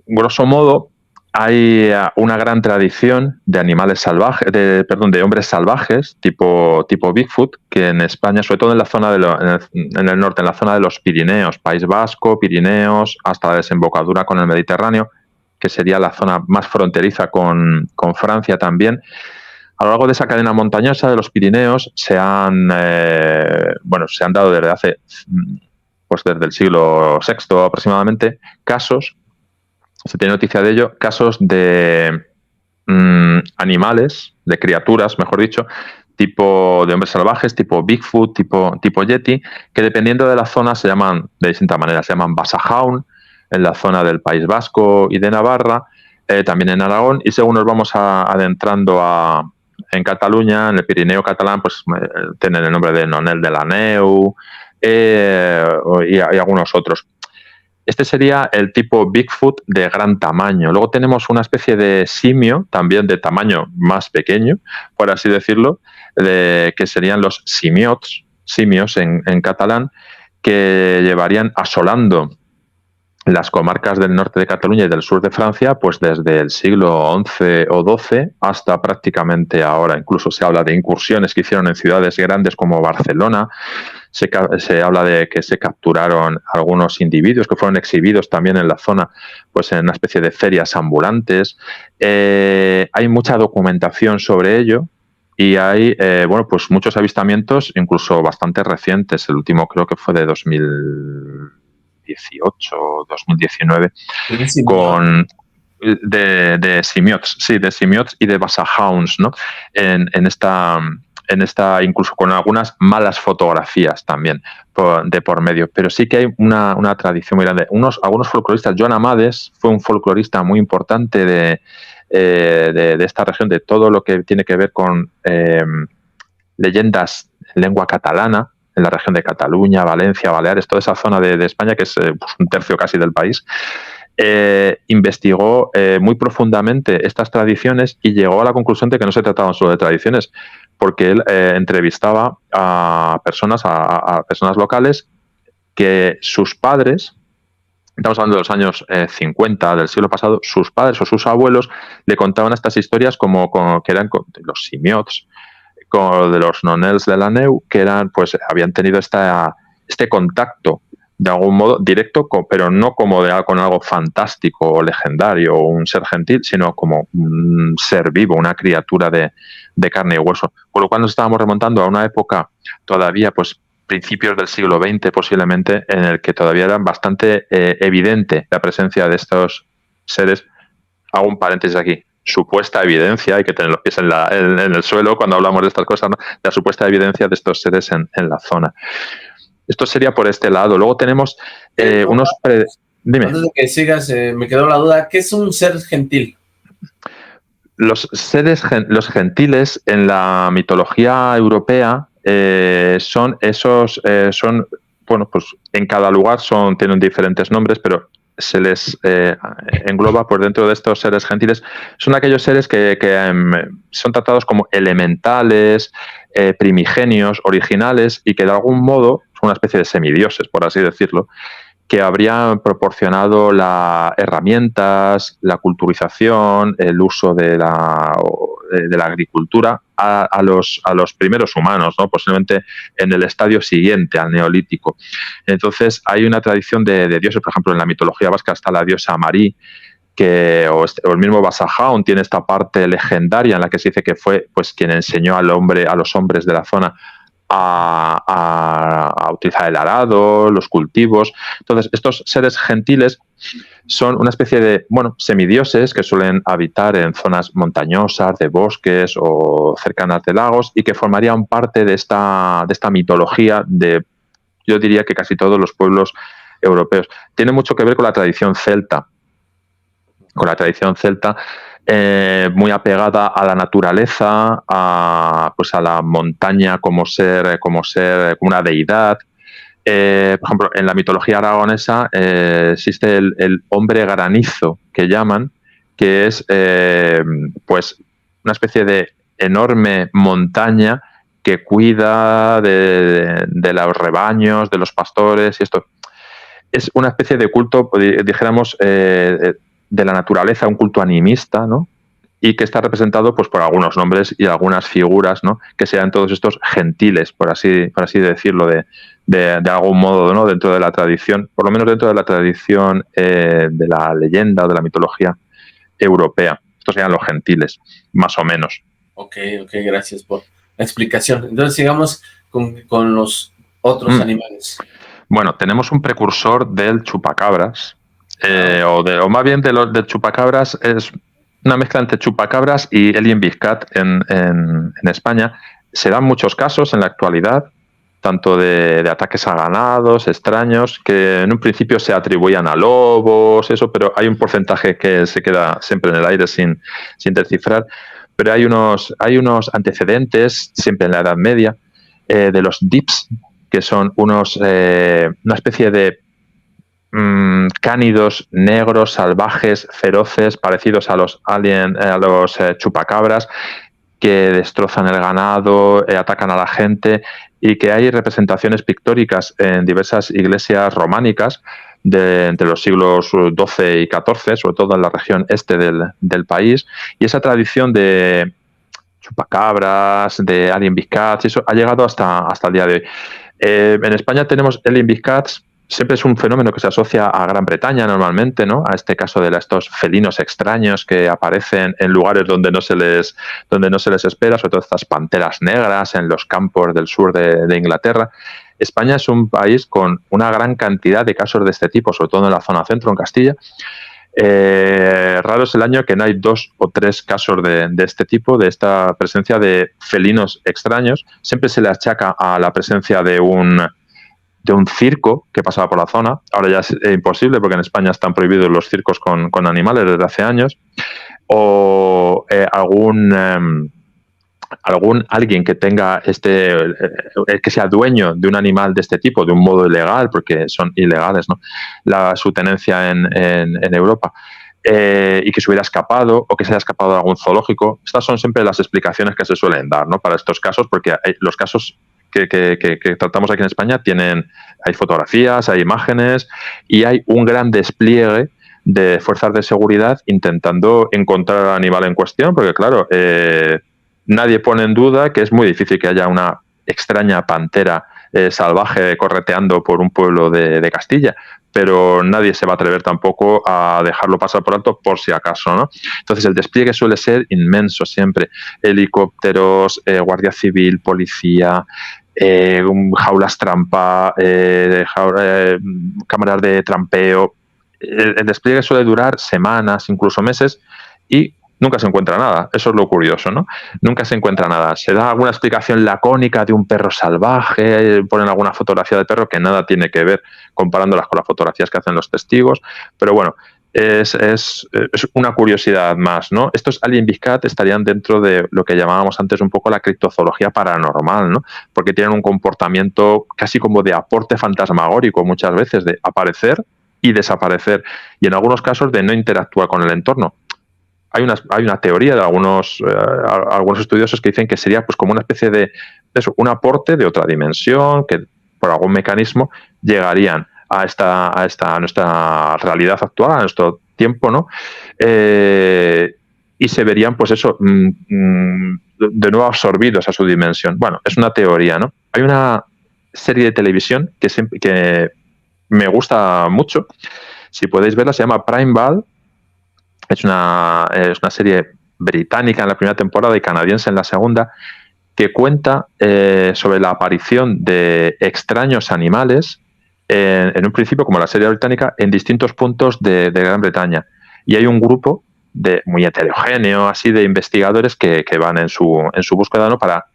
Grosso modo, hay una gran tradición de animales salvajes, de hombres salvajes, tipo Bigfoot, que en España, sobre todo en la zona en el norte, en la zona de los Pirineos, País Vasco, Pirineos, hasta la desembocadura con el Mediterráneo, que sería la zona más fronteriza con Francia también. A lo largo de esa cadena montañosa de los Pirineos se han dado desde hace, pues desde el siglo VI aproximadamente, se tiene noticia de ello, casos de animales, de criaturas, mejor dicho, tipo de hombres salvajes, tipo Bigfoot, tipo Yeti, que dependiendo de la zona se llaman de distintas maneras. Se llaman Basajaun en la zona del País Vasco y de Navarra, también en Aragón, y según nos vamos adentrando en Cataluña, en el Pirineo catalán, pues tienen el nombre de Nonel de la Neu y algunos otros. Este sería el tipo Bigfoot de gran tamaño. Luego tenemos una especie de simio, también de tamaño más pequeño, por así decirlo, que serían los simios en catalán, que llevarían asolando las comarcas del norte de Cataluña y del sur de Francia, pues desde el siglo XI o XII hasta prácticamente ahora. Incluso se habla de incursiones que hicieron en ciudades grandes como Barcelona. Se habla de que se capturaron algunos individuos que fueron exhibidos también en la zona, pues en una especie de ferias ambulantes. Hay mucha documentación sobre ello y hay pues muchos avistamientos, incluso bastante recientes. El último creo que fue de 2018 o 2019 de simiots, sí, de simiots y de basahounds, ¿no? En esta, incluso con algunas malas fotografías también de por medio, pero sí que hay una tradición muy grande. Algunos folcloristas, Joan Amades fue un folclorista muy importante de esta región, de todo lo que tiene que ver con leyendas en lengua catalana, en la región de Cataluña, Valencia, Baleares, toda esa zona de España, que es pues un tercio casi del país. Investigó muy profundamente estas tradiciones y llegó a la conclusión de que no se trataban solo de tradiciones, porque él entrevistaba a personas locales que sus padres, estamos hablando de los años 50 del siglo pasado, sus padres o sus abuelos le contaban estas historias como que eran los simiots, de los nonels de la Neu, que habían tenido este contacto de algún modo directo, pero no como con algo fantástico o legendario o un ser gentil, sino como un ser vivo, una criatura de carne y hueso. Con lo cual nos estábamos remontando a una época todavía, pues principios del siglo XX posiblemente, en el que todavía era bastante evidente la presencia de estos seres. Hago un paréntesis aquí. Supuesta evidencia, hay que tener los pies en el suelo cuando hablamos de estas cosas, ¿no? La supuesta evidencia de estos seres en la zona. Esto sería por este lado. Luego tenemos unos... Dime. Antes de que sigas, me quedó la duda. ¿Qué es un ser gentil? Los gentiles en la mitología europea son bueno, pues en cada lugar tienen diferentes nombres, pero se les engloba por dentro de estos seres gentiles. Son aquellos seres que son tratados como elementales, primigenios, originales, y que de algún modo son una especie de semidioses, por así decirlo, que habrían proporcionado las herramientas, la culturización, el uso de la agricultura a los primeros humanos, ¿no? Posiblemente en el estadio siguiente al neolítico. Entonces hay una tradición de dioses, por ejemplo, en la mitología vasca está la diosa Marí, o el mismo Basajaun tiene esta parte legendaria en la que se dice que fue pues quien enseñó a los hombres de la zona a utilizar el arado, los cultivos. Entonces, estos seres gentiles son una especie de, semidioses que suelen habitar en zonas montañosas, de bosques o cercanas de lagos, y que formarían parte de esta mitología de, yo diría que casi todos los pueblos europeos. Tiene mucho que ver con la tradición celta. Muy apegada a la naturaleza, a la montaña como una deidad. Por ejemplo, en la mitología aragonesa existe el hombre granizo, que llaman, que es una especie de enorme montaña que cuida de los rebaños, de los pastores, y esto es una especie de culto, dijéramos, de la naturaleza, un culto animista, ¿no? Y que está representado pues por algunos nombres y algunas figuras, ¿no? Que sean todos estos gentiles, por así decirlo, de algún modo, ¿no? Dentro de la tradición, por lo menos dentro de la tradición de la leyenda o de la mitología europea. Estos serían los gentiles, más o menos. Ok, gracias por la explicación. Entonces sigamos con los otros animales. Bueno, tenemos un precursor del chupacabras, o más bien del chupacabras, es una mezcla entre chupacabras y alien big cat en España. Se dan muchos casos en la actualidad, tanto de ataques a ganados extraños, que en un principio se atribuían a lobos, pero hay un porcentaje que se queda siempre en el aire sin descifrar. Pero hay unos antecedentes, siempre en la Edad Media, de los dips, que son una especie de cánidos negros, salvajes, feroces, parecidos a los chupacabras, que destrozan el ganado, atacan a la gente, y que hay representaciones pictóricas en diversas iglesias románicas entre los siglos XII y XIV, sobre todo en la región este del país, y esa tradición de chupacabras, de alien big cats, eso ha llegado hasta el día de hoy. En España tenemos alien big cats. Siempre es un fenómeno que se asocia a Gran Bretaña normalmente, ¿no? A este caso de estos felinos extraños que aparecen en lugares donde no se les espera, sobre todo estas panteras negras en los campos del sur de Inglaterra. España es un país con una gran cantidad de casos de este tipo, sobre todo en la zona centro, en Castilla. Raro es el año que no hay 2 o 3 casos de este tipo, de esta presencia de felinos extraños. Siempre se le achaca a la presencia de un circo que pasaba por la zona. Ahora ya es imposible porque en España están prohibidos los circos con animales desde hace años. O alguien que tenga que sea dueño de un animal de este tipo de un modo ilegal, porque son ilegales, ¿no? Su tenencia en Europa, y que se hubiera escapado o que se haya escapado de algún zoológico. Estas son siempre las explicaciones que se suelen dar, ¿no? Para estos casos, porque los casos que tratamos aquí en España hay fotografías, hay imágenes y hay un gran despliegue de fuerzas de seguridad intentando encontrar al animal en cuestión, porque claro, nadie pone en duda que es muy difícil que haya una extraña pantera salvaje correteando por un pueblo de Castilla, pero nadie se va a atrever tampoco a dejarlo pasar por alto por si acaso, ¿no? Entonces el despliegue suele ser inmenso siempre. Helicópteros, Guardia Civil, policía, jaulas trampa, cámaras de trampeo. El despliegue suele durar semanas, incluso meses, y nunca se encuentra nada. Eso es lo curioso, ¿no? Nunca se encuentra nada. Se da alguna explicación lacónica de un perro salvaje, ponen alguna fotografía de perro que nada tiene que ver comparándolas con las fotografías que hacen los testigos, pero bueno, es una curiosidad más, ¿no? Estos alien big cat estarían dentro de lo que llamábamos antes un poco la criptozoología paranormal, ¿no? Porque tienen un comportamiento casi como de aporte fantasmagórico muchas veces, de aparecer y desaparecer, y en algunos casos de no interactuar con el entorno. Hay una teoría de algunos estudiosos que dicen que sería pues como una especie de eso, un aporte de otra dimensión, que por algún mecanismo llegarían a nuestra realidad actual, a nuestro tiempo, ¿no? Y se verían, pues eso, de nuevo absorbidos a su dimensión. Bueno, es una teoría, ¿no? Hay una serie de televisión que me gusta mucho. Si podéis verla, se llama Primeval, Es una serie británica en la primera temporada y canadiense en la segunda, que cuenta sobre la aparición de extraños animales, en un principio, como la serie británica, en distintos puntos de Gran Bretaña. Y hay un grupo muy heterogéneo, así, de investigadores que van en su búsqueda, ¿no?, para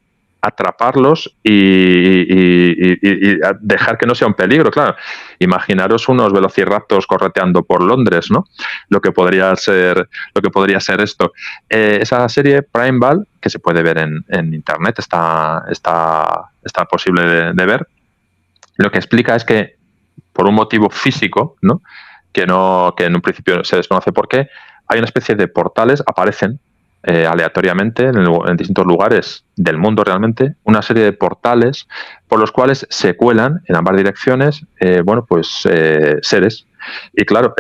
atraparlos y dejar que no sea un peligro. Claro, imaginaros unos velociraptors correteando por Londres, ¿no? Lo que podría ser esto. Esa serie, Primeval, que se puede ver en internet, está posible de ver. Lo que explica es que, por un motivo físico, ¿no?, que en un principio se desconoce por qué, hay una especie de portales, aparecen aleatoriamente en distintos lugares del mundo, realmente, una serie de portales por los cuales se cuelan en ambas direcciones seres. Y claro,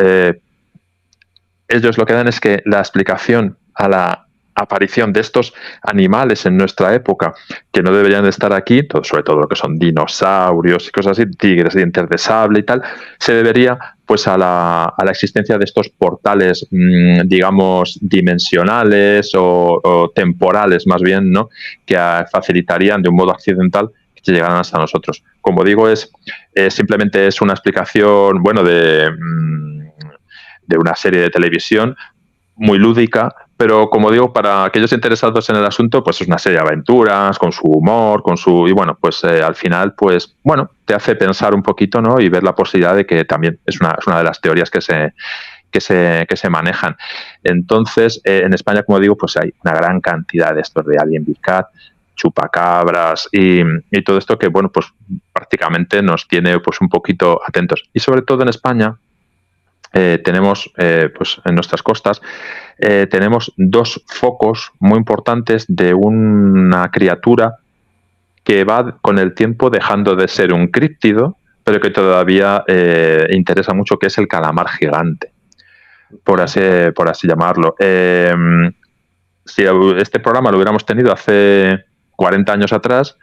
ellos lo que dan es que la explicación a la aparición de estos animales en nuestra época, que no deberían de estar aquí, sobre todo lo que son dinosaurios y cosas así, tigres, dientes de sable y tal, se debería pues a la existencia de estos portales, digamos, dimensionales o temporales, más bien, ¿no?, que facilitarían de un modo accidental que llegaran hasta nosotros. Como digo, simplemente es una explicación, bueno, de una serie de televisión muy lúdica, pero, como digo, para aquellos interesados en el asunto, pues es una serie de aventuras, con su humor, y bueno, pues al final, pues bueno, te hace pensar un poquito, ¿no?, y ver la posibilidad de que también es una de las teorías que se manejan. Entonces, en España, como digo, pues hay una gran cantidad de estos de Alien Big Cat, chupacabras y todo esto que, bueno, pues prácticamente nos tiene pues un poquito atentos. Y sobre todo en España, tenemos, pues en nuestras costas, tenemos dos focos muy importantes de una criatura que va con el tiempo dejando de ser un críptido, pero que todavía interesa mucho, que es el calamar gigante, por así llamarlo. Si este programa lo hubiéramos tenido hace 40 años atrás,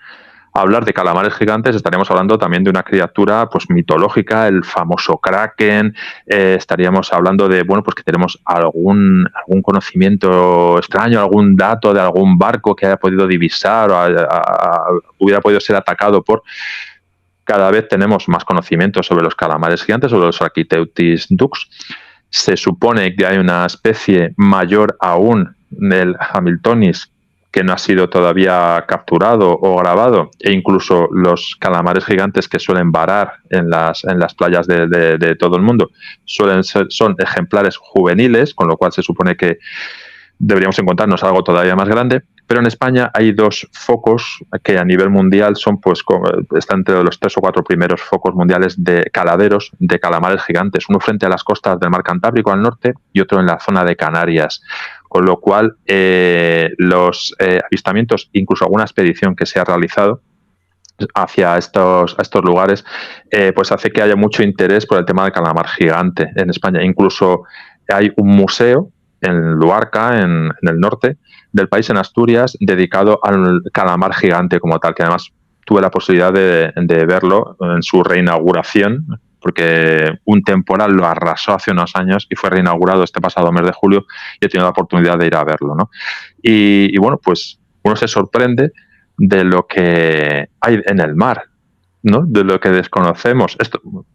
hablar de calamares gigantes, estaríamos hablando también de una criatura pues mitológica, el famoso Kraken. Estaríamos hablando de, bueno, pues que tenemos algún conocimiento extraño, algún dato de algún barco que haya podido divisar o hubiera podido ser atacado por... Cada vez tenemos más conocimientos sobre los calamares gigantes, sobre los Architeuthis dux. Se supone que hay una especie mayor aún del Hamiltonis que no ha sido todavía capturado o grabado, e incluso los calamares gigantes que suelen varar en las playas de todo el mundo son ejemplares juveniles, con lo cual se supone que deberíamos encontrarnos algo todavía más grande. Pero en España hay dos focos que a nivel mundial están entre los 3 o 4 primeros focos mundiales de caladeros de calamares gigantes, uno frente a las costas del mar Cantábrico al norte y otro en la zona de Canarias. Con lo cual, los avistamientos, incluso alguna expedición que se ha realizado hacia estos lugares, pues hace que haya mucho interés por el tema del calamar gigante en España. Incluso hay un museo en Luarca, en el norte del país, en Asturias, dedicado al calamar gigante como tal, que además tuve la posibilidad de verlo en su reinauguración, porque un temporal lo arrasó hace unos años y fue reinaugurado este pasado mes de julio, y he tenido la oportunidad de ir a verlo, ¿no? Y bueno, pues uno se sorprende de lo que hay en el mar, ¿no?, de lo que desconocemos.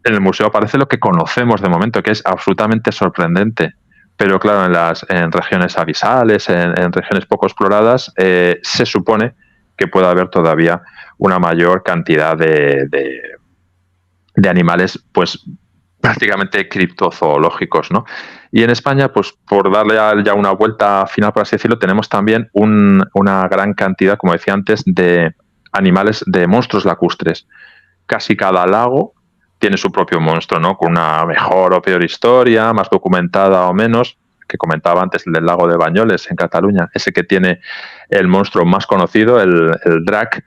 En el museo aparece lo que conocemos de momento, que es absolutamente sorprendente. Pero claro, en regiones abisales, en regiones poco exploradas, se supone que puede haber todavía una mayor cantidad de animales, pues prácticamente criptozoológicos, ¿no? Y en España, pues por darle ya una vuelta final, por así decirlo, tenemos también una gran cantidad, como decía antes, de animales, de monstruos lacustres. Casi cada lago tiene su propio monstruo, ¿no?, con una mejor o peor historia, más documentada o menos. Que comentaba antes, el del lago de Bañoles, en Cataluña, ese que tiene el monstruo más conocido, el drac,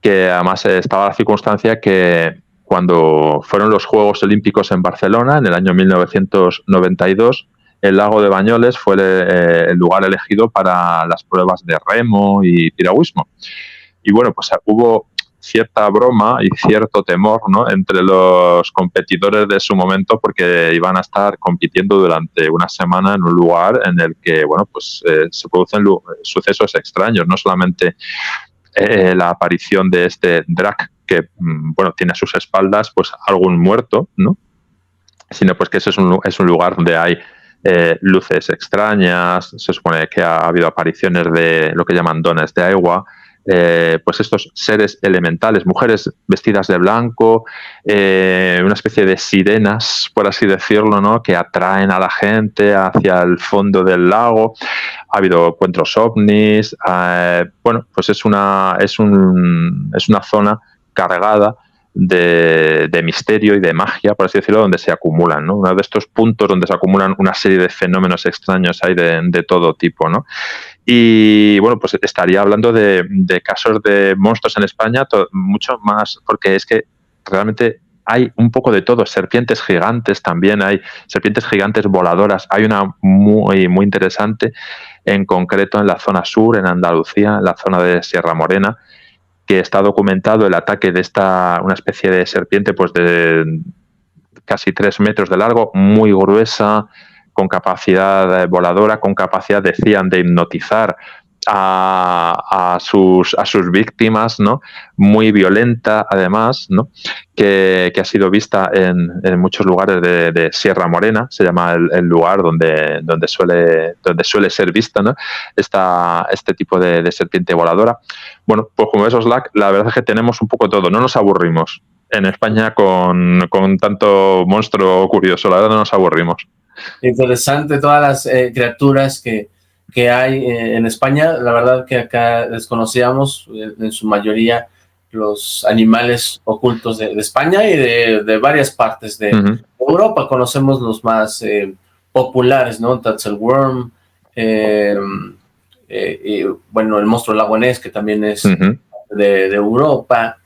que además estaba la circunstancia que cuando fueron los Juegos Olímpicos en Barcelona, en el año 1992, el lago de Bañoles fue el lugar elegido para las pruebas de remo y piragüismo. Y bueno, pues hubo cierta broma y cierto temor, ¿no?, entre los competidores de su momento, porque iban a estar compitiendo durante una semana en un lugar en el que, bueno, pues se producen sucesos extraños, no solamente la aparición de este drag que, bueno, tiene a sus espaldas pues algún muerto, ¿no?, sino pues que ese es un lugar donde hay luces extrañas, se supone que ha habido apariciones de lo que llaman dones de agua, pues estos seres elementales, mujeres vestidas de blanco, una especie de sirenas, por así decirlo, ¿no?, que atraen a la gente hacia el fondo del lago. Ha habido encuentros ovnis, bueno, pues es una zona cargada de misterio y de magia, por así decirlo, donde se acumulan, ¿no? Uno de estos puntos donde se acumulan una serie de fenómenos extraños hay de todo tipo, ¿no? Y bueno, pues estaría hablando de casos de monstruos en España, mucho más, porque es que realmente hay un poco de todo. Serpientes gigantes también, hay serpientes gigantes voladoras. Hay una muy, muy interesante, en concreto en la zona sur, en Andalucía, en la zona de Sierra Morena, que está documentado el ataque de una especie de serpiente pues de casi 3 metros de largo, muy gruesa, con capacidad voladora, con capacidad, decían, de hipnotizar a sus víctimas, ¿no?, muy violenta además, ¿no?, que ha sido vista en muchos lugares de Sierra Morena, se llama el lugar donde suele ser vista, ¿no?, este tipo de serpiente voladora. Bueno, pues como esos Slack, la verdad es que tenemos un poco todo, no nos aburrimos en España con tanto monstruo curioso, la verdad no nos aburrimos. Interesante todas las criaturas que hay en España. La verdad que acá desconocíamos en su mayoría los animales ocultos de España y de varias partes de Europa. Conocemos los más populares, ¿no? Tatzelworm, y bueno, el monstruo lagonés, que también es de Europa,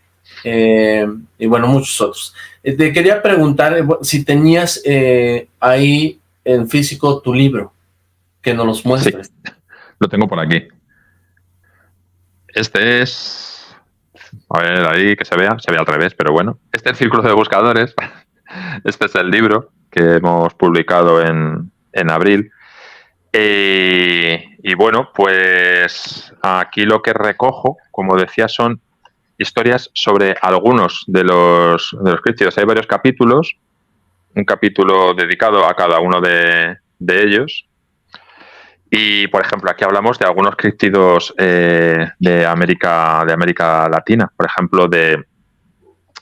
y bueno, muchos otros. Te quería preguntar si tenías ahí en físico tu libro, que nos los muestres. Sí, lo tengo por aquí. Este es... A ver, ahí que se ve al revés, pero bueno. Este es el Círculo de Buscadores. Este es el libro que hemos publicado en abril. Y bueno, pues aquí lo que recojo, como decía, son historias sobre algunos de los críptidos. Hay varios capítulos, un capítulo dedicado a cada uno de ellos. Y, por ejemplo, aquí hablamos de algunos críptidos de América Latina. Por ejemplo, de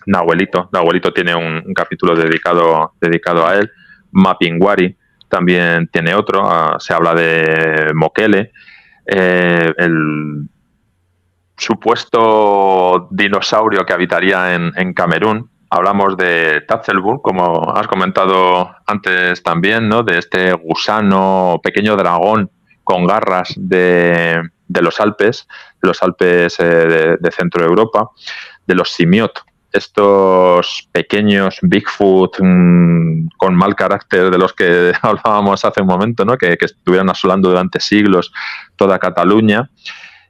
Nahuelito. Nahuelito tiene un capítulo dedicado a él. Mapinguari también tiene otro. Se habla de Mokele, el supuesto dinosaurio que habitaría en Camerún. Hablamos de Tatzelburg, como has comentado antes también, ¿no?, de este gusano, pequeño dragón con garras de los Alpes de Centro Europa, de los Simiot, estos pequeños Bigfoot con mal carácter de los que hablábamos hace un momento, ¿no?, que estuvieron asolando durante siglos toda Cataluña,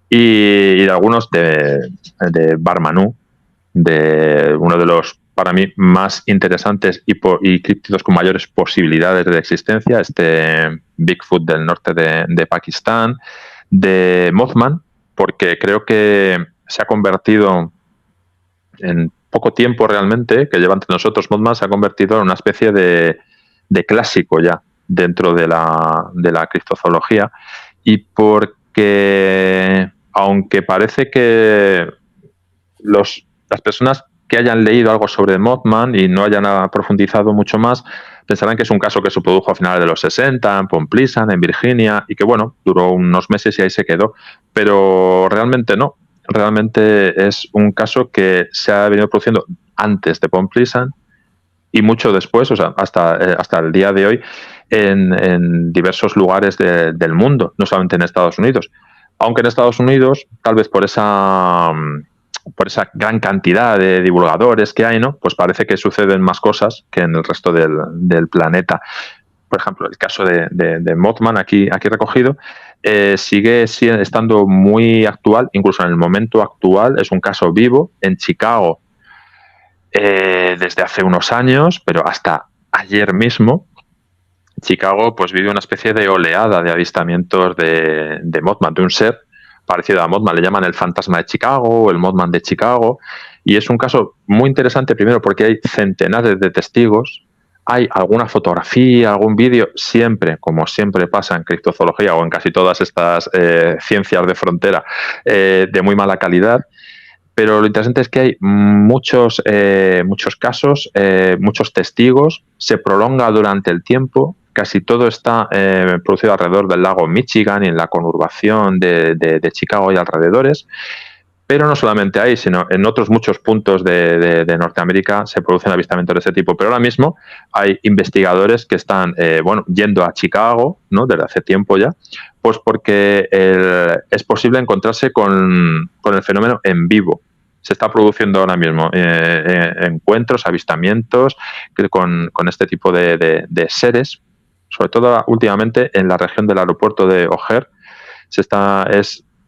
y de algunos de Barmanú, de uno de los, para mí, más interesantes y críptidos con mayores posibilidades de existencia, este Bigfoot del norte de Pakistán, de Mothman, porque creo que se ha convertido, en poco tiempo realmente, que lleva entre nosotros, Mothman se ha convertido en una especie de clásico ya dentro de la criptozoología, y porque, aunque parece que las personas que hayan leído algo sobre Mothman y no hayan profundizado mucho más, pensarán que es un caso que se produjo a finales de los 60, en Pomplisan, en Virginia, y que, bueno, duró unos meses y ahí se quedó. Pero realmente no. Realmente es un caso que se ha venido produciendo antes de Pomplisan y mucho después, o sea, hasta el día de hoy, en diversos lugares del mundo, no solamente en Estados Unidos. Aunque en Estados Unidos, tal vez por esa gran cantidad de divulgadores que hay, ¿no?, pues parece que suceden más cosas que en el resto del planeta. por ejemplo, el caso de Mothman aquí recogido, sigue estando muy actual, incluso en el momento actual. Es un caso vivo en Chicago desde hace unos años, pero hasta ayer mismo Chicago pues vive una especie de oleada de avistamientos de Mothman, de un ser parecido a Mothman. Le llaman el fantasma de Chicago o el Mothman de Chicago, y es un caso muy interesante, primero porque hay centenares de testigos, hay alguna fotografía, algún vídeo, siempre, como siempre pasa en criptozoología o en casi todas estas ciencias de frontera, de muy mala calidad. Pero lo interesante es que hay muchos casos, muchos testigos, se prolonga durante el tiempo. Casi todo está producido alrededor del lago Michigan y en la conurbación de Chicago y alrededores. Pero no solamente ahí, sino en otros muchos puntos de Norteamérica se producen avistamientos de ese tipo. Pero ahora mismo hay investigadores que están yendo a Chicago, ¿no?, desde hace tiempo ya, pues porque es posible encontrarse con el fenómeno en vivo. Se está produciendo ahora mismo encuentros, avistamientos con este tipo de seres, sobre todo últimamente en la región del aeropuerto de O'Hare.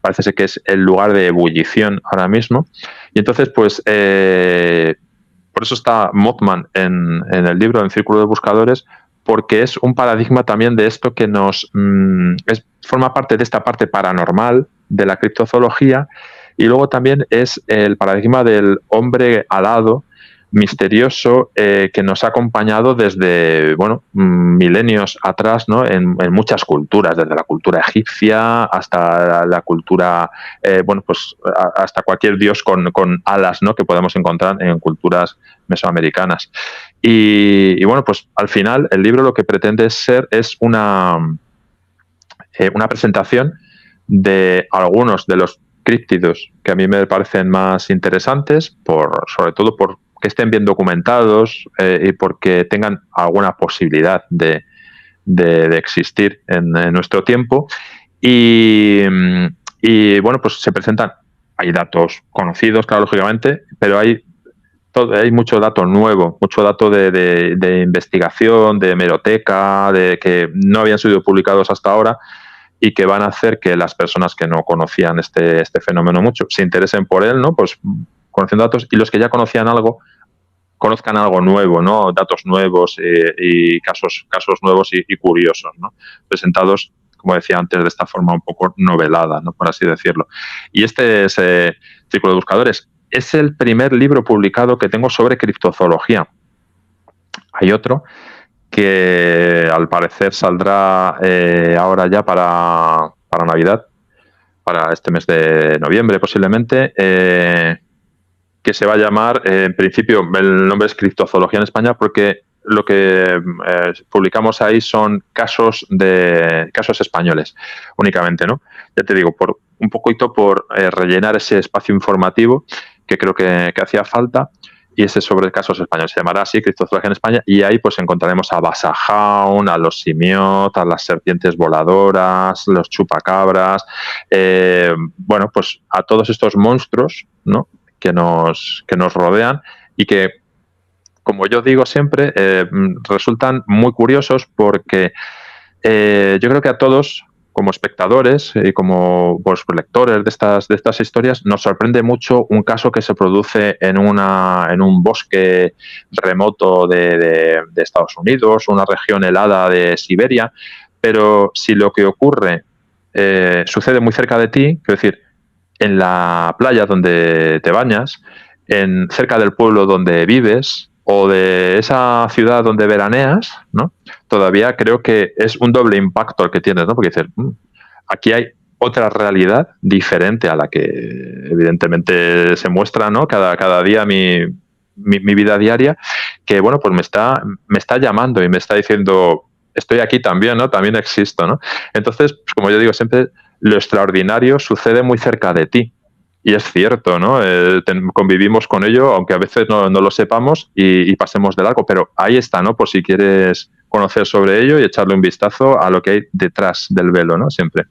Parece ser que es el lugar de ebullición ahora mismo. Y entonces, pues, por eso está Mothman en el libro, en Círculo de Buscadores, porque es un paradigma también de esto que forma parte de esta parte paranormal de la criptozoología, y luego también es el paradigma del hombre alado, misterioso, que nos ha acompañado desde milenios atrás, ¿no?, en muchas culturas, desde la cultura egipcia hasta la cultura, hasta cualquier dios con alas, ¿no?, que podemos encontrar en culturas mesoamericanas. Y pues al final el libro lo que pretende ser es una presentación de algunos de los críptidos que a mí me parecen más interesantes, sobre todo por que estén bien documentados y porque tengan alguna posibilidad de existir en nuestro tiempo. Y pues se presentan, hay datos conocidos, claro, lógicamente, pero hay mucho dato nuevo, mucho dato de investigación, de hemeroteca, de que no habían sido publicados hasta ahora, y que van a hacer que las personas que no conocían este fenómeno mucho se interesen por él, ¿no?, pues conociendo datos, y los que ya conocían algo conozcan algo nuevo, ¿no?, datos nuevos y casos nuevos y curiosos, ¿no?, presentados, como decía antes, de esta forma un poco novelada, ¿no?, por así decirlo. Y este es Círculo de Buscadores. Es el primer libro publicado que tengo sobre criptozoología. Hay otro que al parecer saldrá ahora ya para Navidad, para este mes de noviembre posiblemente, que se va a llamar, en principio el nombre es Criptozoología en España, porque lo que publicamos ahí son casos españoles únicamente, ¿no? Ya te digo, por un poquito por rellenar ese espacio informativo que creo que hacía falta. Y ese sobre casos españoles se llamará así, Criptozoología en España, y ahí pues encontraremos a Basajaun, a los simiot, a las serpientes voladoras, los chupacabras, pues a todos estos monstruos, ¿no?, que nos rodean y que, como yo digo siempre, resultan muy curiosos porque yo creo que a todos, como espectadores y como lectores de estas historias, nos sorprende mucho un caso que se produce en un bosque remoto de Estados Unidos, una región helada de Siberia, pero si lo que ocurre sucede muy cerca de ti, quiero decir, en la playa donde te bañas, cerca del pueblo donde vives o de esa ciudad donde veraneas, ¿no?, todavía creo que es un doble impacto el que tienes, ¿no?, porque dices, aquí hay otra realidad diferente a la que evidentemente se muestra, ¿no?, cada día mi vida diaria, que pues me está llamando y me está diciendo, estoy aquí también, ¿no?, también existo, ¿no? Entonces, pues, como yo digo siempre, lo extraordinario sucede muy cerca de ti. Y es cierto, ¿no? Convivimos con ello, aunque a veces no lo sepamos y pasemos de largo, pero ahí está, ¿no?, por si quieres conocer sobre ello y echarle un vistazo a lo que hay detrás del velo, ¿no?, siempre.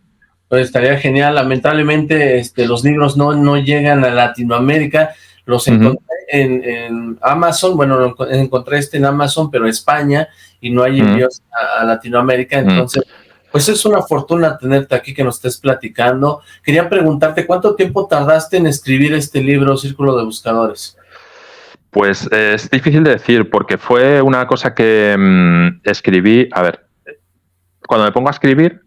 Pues estaría genial. Lamentablemente los libros no llegan a Latinoamérica. Los encontré en Amazon, bueno, encontré en Amazon, pero España, y no hay envíos a Latinoamérica, entonces, pues es una fortuna tenerte aquí, que nos estés platicando. Quería preguntarte, ¿cuánto tiempo tardaste en escribir este libro, Círculo de Buscadores? Pues es difícil de decir, porque fue una cosa que escribí. A ver, cuando me pongo a escribir,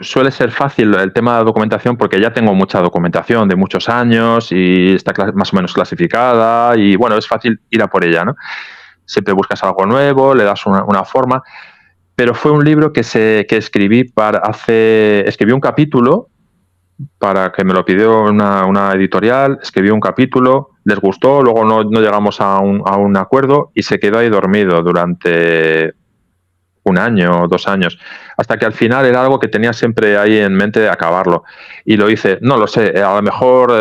suele ser fácil el tema de la documentación, porque ya tengo mucha documentación de muchos años y está más o menos clasificada, y bueno, es fácil ir a por ella, ¿no? Siempre buscas algo nuevo, le das una forma, pero fue un libro que escribí escribí un capítulo para que me lo pidió una editorial, escribí un capítulo, les gustó, luego no llegamos a un acuerdo y se quedó ahí dormido durante 1 año o 2 años, hasta que al final era algo que tenía siempre ahí en mente de acabarlo. Y lo hice, no lo sé, a lo mejor,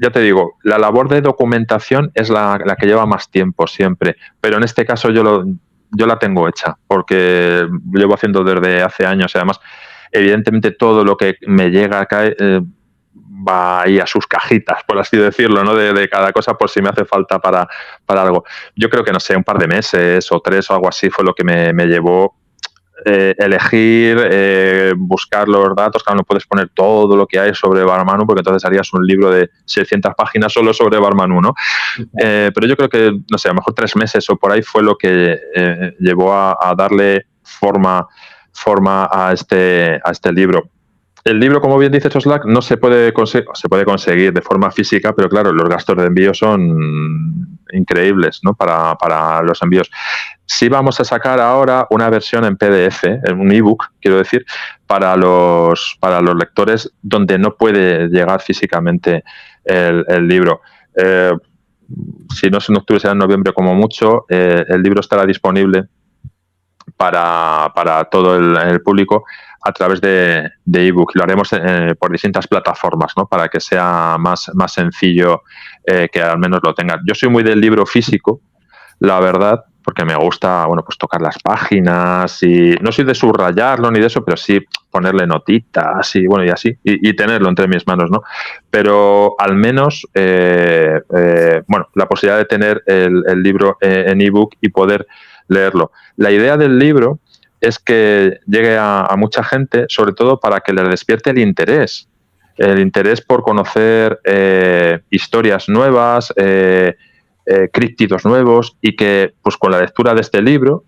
ya te digo, la labor de documentación es la que lleva más tiempo siempre, pero en este caso yo la tengo hecha, porque llevo haciendo desde hace años, y además, evidentemente todo lo que me llega acá va ahí a sus cajitas, por así decirlo, ¿no? De cada cosa, por si me hace falta para algo. Yo creo que, no sé, un par de meses o 3 o algo así fue lo que me llevó elegir, buscar los datos. Claro, no puedes poner todo lo que hay sobre Barmanu, porque entonces harías un libro de 600 páginas solo sobre Barmanu, ¿no? Pero yo creo que, no sé, a lo mejor 3 meses o por ahí fue lo que llevó a darle forma a este libro. El libro, como bien dice Soslac, no se puede conseguir de forma física, pero claro, los gastos de envío son increíbles, ¿no? Para los envíos. Sí vamos a sacar ahora una versión en PDF, en un ebook, quiero decir, para los lectores, donde no puede llegar físicamente el libro. Si no es en octubre, será en noviembre como mucho. El libro estará disponible para todo el público a través de ebook. Lo haremos por distintas plataformas, ¿no? Para que sea más sencillo, que al menos lo tengan. Yo soy muy del libro físico, la verdad, porque me gusta, bueno, pues tocar las páginas, y no soy de subrayarlo ni de eso, pero sí ponerle notitas y bueno, y así, y tenerlo entre mis manos, ¿no? Pero al menos, bueno, la posibilidad de tener el libro en ebook y poder leerlo. La idea del libro es que llegue a mucha gente, sobre todo para que les despierte el interés por conocer historias nuevas, críptidos nuevos, y que, pues, con la lectura de este libro,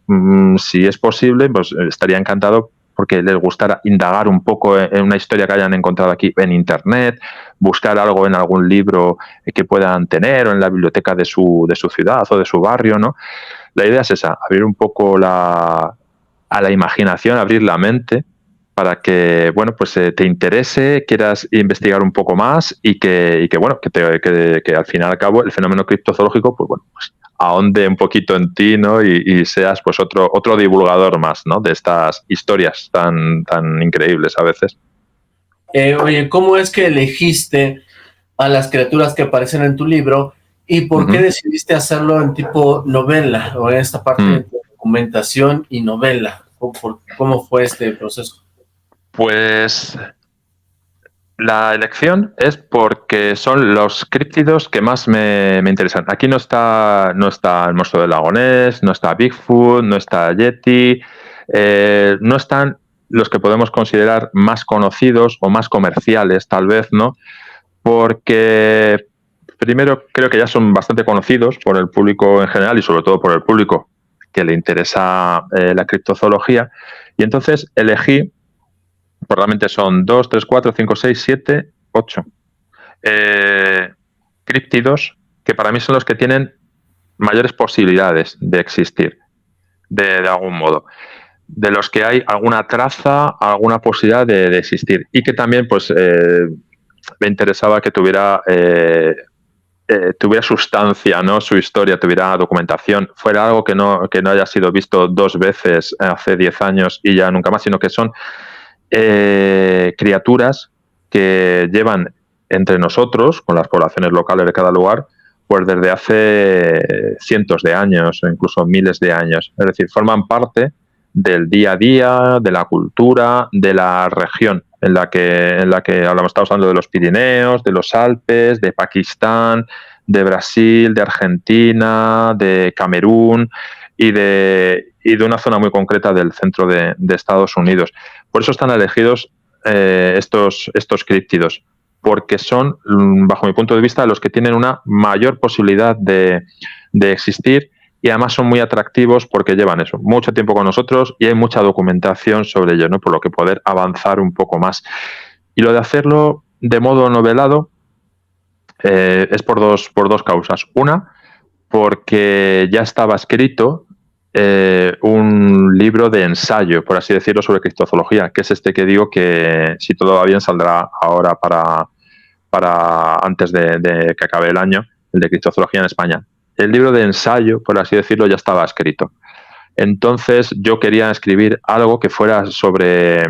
si es posible, pues estaría encantado porque les gustara indagar un poco en una historia que hayan encontrado aquí en internet, buscar algo en algún libro que puedan tener, o en la biblioteca de su ciudad o de su barrio, ¿no? La idea es esa, abrir un poco a la imaginación, abrir la mente, para que, bueno, pues te interese, quieras investigar un poco más, y que bueno, que al fin y al cabo el fenómeno criptozoológico, pues bueno, pues ahonde un poquito en ti, ¿no? Y seas, pues, otro divulgador más, ¿no? De estas historias tan increíbles a veces. Oye, ¿cómo es que elegiste a las criaturas que aparecen en tu libro, y por qué decidiste hacerlo en tipo novela, o en esta parte de documentación y novela? ¿Cómo fue este proceso? Pues la elección es porque son los críptidos que más me interesan. Aquí no está el monstruo del lago Ness, no está Bigfoot, no está Yeti, no están los que podemos considerar más conocidos o más comerciales, tal vez, ¿no? Porque primero creo que ya son bastante conocidos por el público en general, y sobre todo por el público que le interesa la criptozoología, y entonces elegí. Probablemente son 2, 3, 4, 5, 6, 7, 8 críptidos, que para mí son los que tienen mayores posibilidades de existir, de algún modo, de los que hay alguna traza, alguna posibilidad de existir, y que también, pues, me interesaba que tuviera sustancia, ¿no? Su historia, tuviera documentación, fuera algo que no haya sido visto 2 veces hace 10 años y ya nunca más, sino que son criaturas que llevan entre nosotros, con las poblaciones locales de cada lugar, pues desde hace cientos de años, o incluso miles de años. Es decir, forman parte del día a día, de la cultura, de la región estamos hablando de los Pirineos, de los Alpes, de Pakistán, de Brasil, de Argentina, de Camerún y de una zona muy concreta del centro de Estados Unidos. Por eso están elegidos estos críptidos, porque son, bajo mi punto de vista, los que tienen una mayor posibilidad de existir, y además son muy atractivos porque llevan eso, mucho tiempo con nosotros y hay mucha documentación sobre ello, ¿no? Por lo que poder avanzar un poco más. Y lo de hacerlo de modo novelado es por dos causas. Una, porque ya estaba escrito un libro de ensayo, por así decirlo, sobre criptozoología, que es este que digo que, si todo va bien, saldrá ahora para antes de que acabe el año, el de criptozoología en España. El libro de ensayo, por así decirlo, ya estaba escrito. Entonces yo quería escribir algo que fuera sobre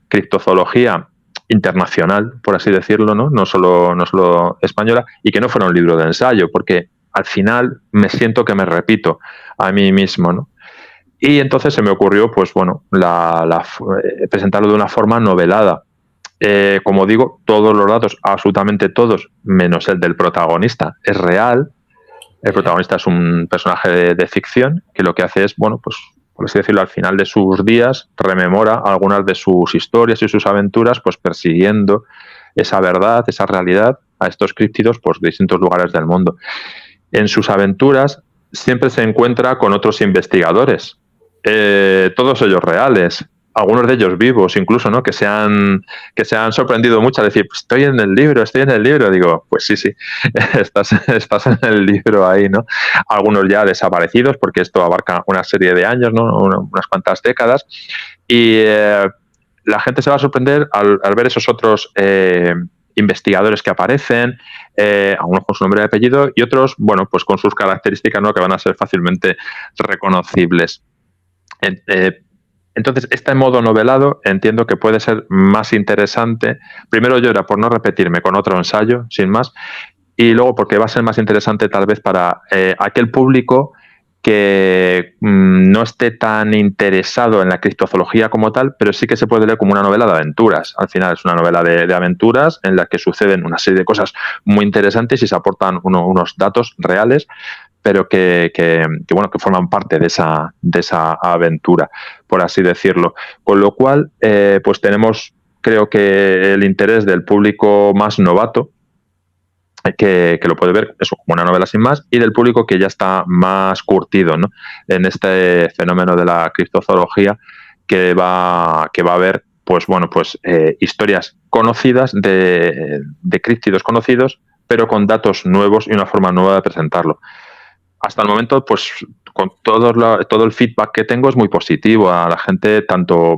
criptozoología internacional, por así decirlo, no solo española, y que no fuera un libro de ensayo, porque al final me siento que me repito a mí mismo, ¿no? Y entonces se me ocurrió, pues bueno, presentarlo de una forma novelada. Como digo, todos los datos, absolutamente todos, menos el del protagonista, es real. El protagonista es un personaje de ficción que lo que hace es, bueno, pues por así decirlo, al final de sus días rememora algunas de sus historias y sus aventuras, pues persiguiendo esa verdad, esa realidad a estos críptidos por distintos lugares del mundo. En sus aventuras siempre se encuentra con otros investigadores, todos ellos reales, algunos de ellos vivos incluso, ¿no? Que se han sorprendido mucho al decir, pues estoy en el libro. Digo, pues sí, estás en el libro ahí, ¿no? Algunos ya desaparecidos, porque esto abarca una serie de años, ¿no? Unas cuantas décadas. Y la gente se va a sorprender al ver esos otros investigadores que aparecen, algunos con su nombre y apellido, y otros, bueno, pues con sus características, ¿no? Que van a ser fácilmente reconocibles. Entonces, este modo novelado entiendo que puede ser más interesante. Primero yo era por no repetirme con otro ensayo, sin más, y luego porque va a ser más interesante tal vez para aquel público que no esté tan interesado en la criptozoología como tal, pero sí que se puede leer como una novela de aventuras. Al final es una novela de aventuras en la que suceden una serie de cosas muy interesantes y se aportan unos datos reales, pero que forman parte de esa aventura, por así decirlo. Con lo cual, pues tenemos, creo que el interés del público más novato, que lo puede ver eso como una novela sin más, y del público que ya está más curtido, ¿no? En este fenómeno de la criptozoología, que va a ver historias conocidas de críptidos conocidos, pero con datos nuevos y una forma nueva de presentarlo. Hasta el momento, pues con todo el feedback que tengo es muy positivo a la gente, tanto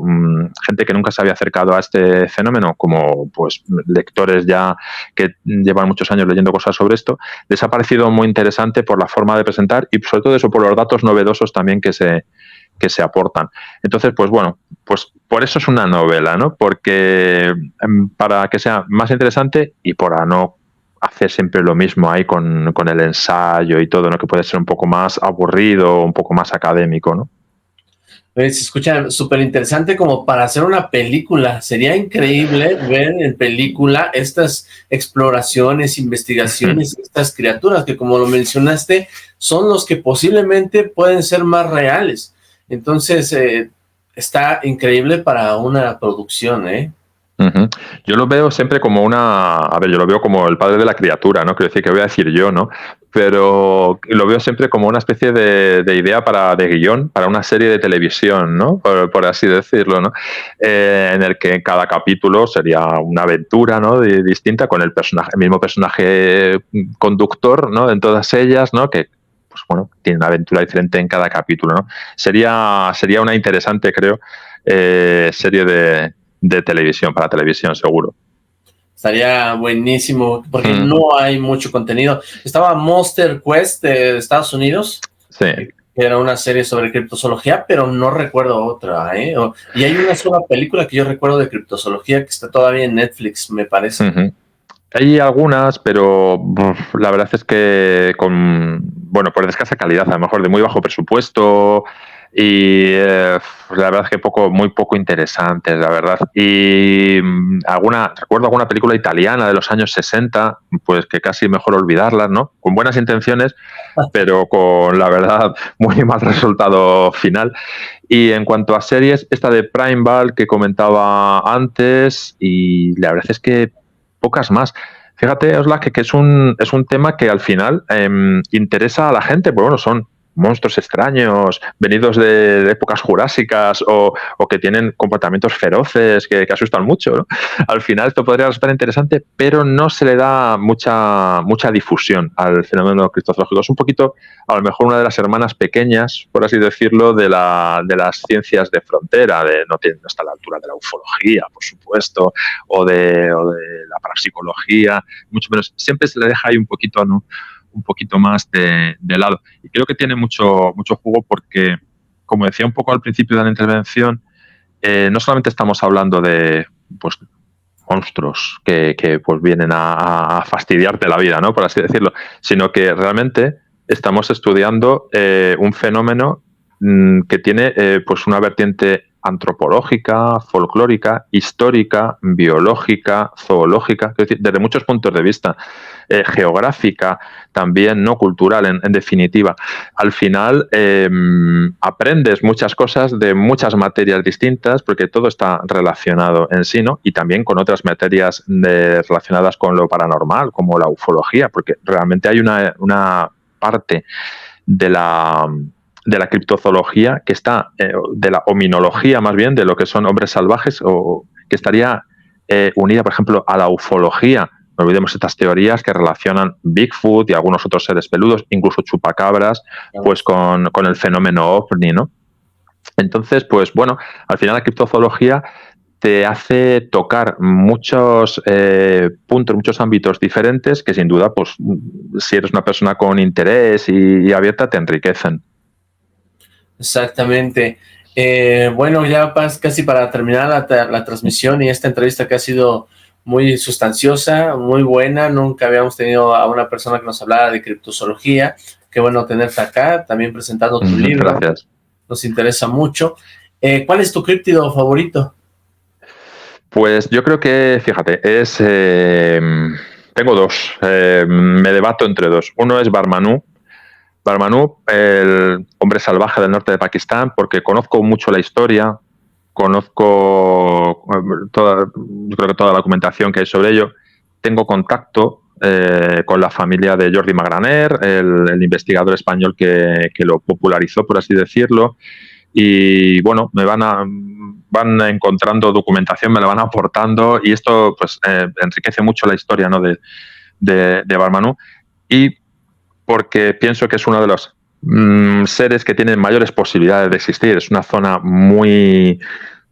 gente que nunca se había acercado a este fenómeno como pues lectores ya que llevan muchos años leyendo cosas sobre esto. Les ha parecido muy interesante por la forma de presentar y sobre todo eso, por los datos novedosos también que se aportan. Entonces, pues bueno, pues por eso es una novela, ¿no? Porque para que sea más interesante y para no hacer siempre lo mismo ahí con el ensayo y todo, ¿no? Que puede ser un poco más aburrido, un poco más académico, ¿no? Se escucha súper interesante como para hacer una película. Sería increíble ver en película estas exploraciones, investigaciones, estas criaturas que, como lo mencionaste, son los que posiblemente pueden ser más reales. Entonces, está increíble para una producción, ¿eh? Uh-huh. Yo lo veo siempre como yo lo veo como el padre de la criatura, ¿no? Quiero decir, que voy a decir yo, ¿no? Pero lo veo siempre como una especie de idea de guión para una serie de televisión, ¿no? Por así decirlo, ¿no? En el que cada capítulo sería una aventura, ¿no? Distinta con el mismo personaje conductor, ¿no? En todas ellas, ¿no? Que pues bueno, tiene una aventura diferente en cada capítulo, ¿no? Sería una interesante, creo, serie de televisión, para televisión, seguro. Estaría buenísimo, porque no hay mucho contenido. Estaba Monster Quest de Estados Unidos. Sí. Que era una serie sobre criptozoología, pero no recuerdo otra, ¿eh? Y hay una sola película que yo recuerdo de criptozoología que está todavía en Netflix, me parece. Uh-huh. Hay algunas, pero la verdad es que por escasa calidad, a lo mejor de muy bajo presupuesto, y la verdad es que muy poco interesantes, la verdad. Y recuerdo alguna película italiana de los años 60, pues que casi mejor olvidarlas, ¿no? Con buenas intenciones, pero con, la verdad, muy mal resultado final. Y en cuanto a series, esta de Primeval que comentaba antes, y la verdad es que pocas más. Fíjate, Oslak, que es un tema que al final interesa a la gente, pues bueno, son monstruos extraños, venidos de épocas jurásicas o que tienen comportamientos feroces que asustan mucho, ¿no? Al final esto podría resultar interesante, pero no se le da mucha difusión al fenómeno criptozoológico. Es un poquito, a lo mejor, una de las hermanas pequeñas, por así decirlo, de las ciencias de frontera, no está a la altura de la ufología, por supuesto, o de la parapsicología, mucho menos. Siempre se le deja ahí un poquito, ¿no?, un poquito más de lado. Y creo que tiene mucho jugo porque, como decía un poco al principio de la intervención, no solamente estamos hablando de, pues, monstruos que pues vienen a fastidiarte la vida, ¿no?, por así decirlo, sino que realmente estamos estudiando un fenómeno que tiene pues una vertiente antropológica, folclórica, histórica, biológica, zoológica, es decir, desde muchos puntos de vista, geográfica, también no cultural, en definitiva. Al final aprendes muchas cosas de muchas materias distintas, porque todo está relacionado en sí, ¿no? Y también con otras materias relacionadas con lo paranormal, como la ufología, porque realmente hay una parte de la criptozoología que está, de la hominología más bien, de lo que son hombres salvajes, o que estaría unida, por ejemplo, a la ufología. No olvidemos estas teorías que relacionan Bigfoot y algunos otros seres peludos, incluso chupacabras, pues con el fenómeno ovni, ¿no? Entonces, pues bueno, al final la criptozoología te hace tocar muchos puntos, muchos ámbitos diferentes que sin duda, pues si eres una persona con interés y abierta, te enriquecen. Exactamente. Bueno, ya casi para terminar la transmisión y esta entrevista que ha sido muy sustanciosa, muy buena. Nunca habíamos tenido a una persona que nos hablara de criptozoología. Qué bueno tenerte acá, también presentando tu libro. Gracias. Nos interesa mucho. ¿Cuál es tu críptido favorito? Pues yo creo que, fíjate, tengo dos. Me debato entre dos. Uno es Barmanú. Barmanú, el hombre salvaje del norte de Pakistán, porque conozco mucho la historia, conozco yo creo que toda la documentación que hay sobre ello. Tengo contacto con la familia de Jordi Magraner, el investigador español que lo popularizó, por así decirlo. Y bueno, van encontrando documentación, me la van aportando, y esto pues enriquece mucho la historia, ¿no?, de Barmanú, y porque pienso que es uno de los seres que tienen mayores posibilidades de existir. Es una zona muy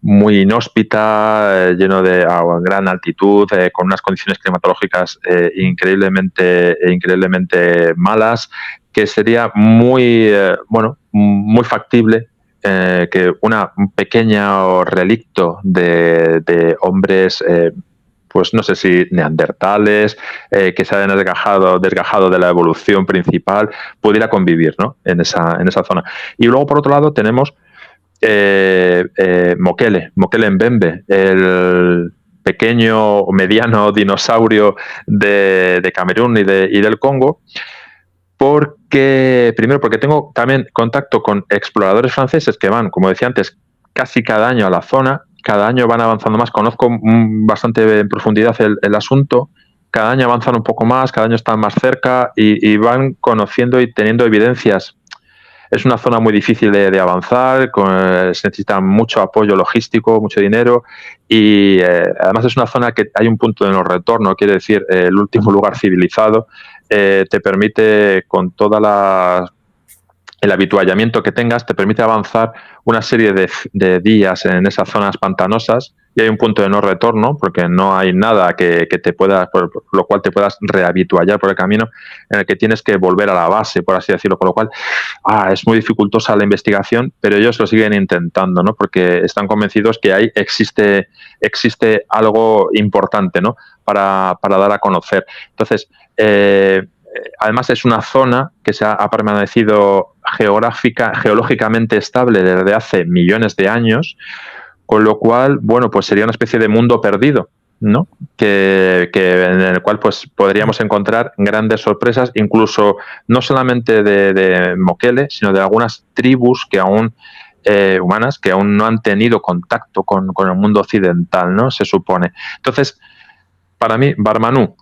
inhóspita, lleno de gran altitud, con unas condiciones climatológicas increíblemente malas, que sería muy factible que un pequeño relicto de hombres, pues no sé si neandertales, que se hayan desgajado de la evolución principal, pudiera convivir, ¿no?, en esa zona. Y luego, por otro lado, tenemos Mokele Mbembe, el pequeño o mediano dinosaurio de Camerún y del Congo, primero porque tengo también contacto con exploradores franceses que van, como decía antes, casi cada año a la zona. Cada año van avanzando más, conozco bastante en profundidad el asunto, cada año avanzan un poco más, cada año están más cerca y van conociendo y teniendo evidencias. Es una zona muy difícil de avanzar, se necesita mucho apoyo logístico, mucho dinero, y además es una zona que hay un punto de no retorno, quiere decir, el último lugar civilizado. Te permite, con toda el habituallamiento que tengas, te permite avanzar una serie de días en esas zonas pantanosas, y hay un punto de no retorno porque no hay nada que te pueda, por lo cual te puedas rehabituallar por el camino, en el que tienes que volver a la base, por así decirlo, con lo cual es muy dificultosa la investigación, pero ellos lo siguen intentando, ¿no?, porque están convencidos que ahí existe algo importante, ¿no?, para dar a conocer. Entonces, además es una zona que ha permanecido geológicamente estable desde hace millones de años, con lo cual, bueno, pues sería una especie de mundo perdido, ¿no? En el cual pues podríamos encontrar grandes sorpresas, incluso no solamente de Mokele, sino de algunas tribus que aún humanas que aún no han tenido contacto con el mundo occidental, ¿no? Se supone. Entonces, para mí, Barmanú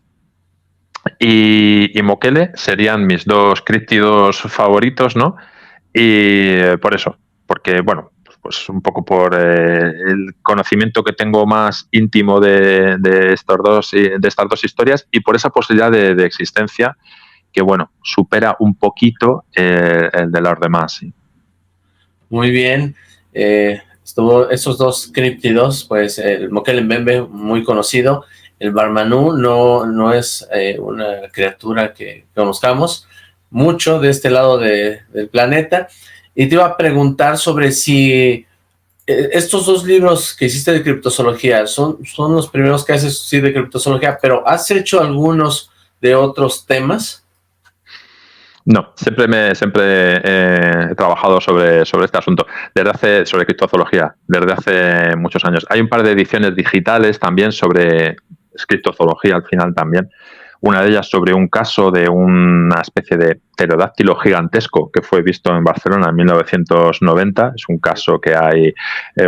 y Mokele serían mis dos críptidos favoritos, ¿no? Y por eso, porque, bueno, pues un poco por el conocimiento que tengo más íntimo de estas dos historias y por esa posibilidad de existencia que, bueno, supera un poquito el de los demás. ¿Sí? Muy bien. Estuvo esos dos críptidos, pues el Mokele Mbembe, muy conocido. El Barmanú no es una criatura que conozcamos mucho de este lado del planeta. Y te iba a preguntar sobre si estos dos libros que hiciste de criptozoología son los primeros que haces sí, de criptozoología, pero ¿has hecho algunos de otros temas? No, siempre he trabajado sobre este asunto, sobre criptozoología, desde hace muchos años. Hay un par de ediciones digitales también sobre criptozoología al final también. Una de ellas sobre un caso de una especie de pterodáctilo gigantesco que fue visto en Barcelona en 1990. Es un caso que hay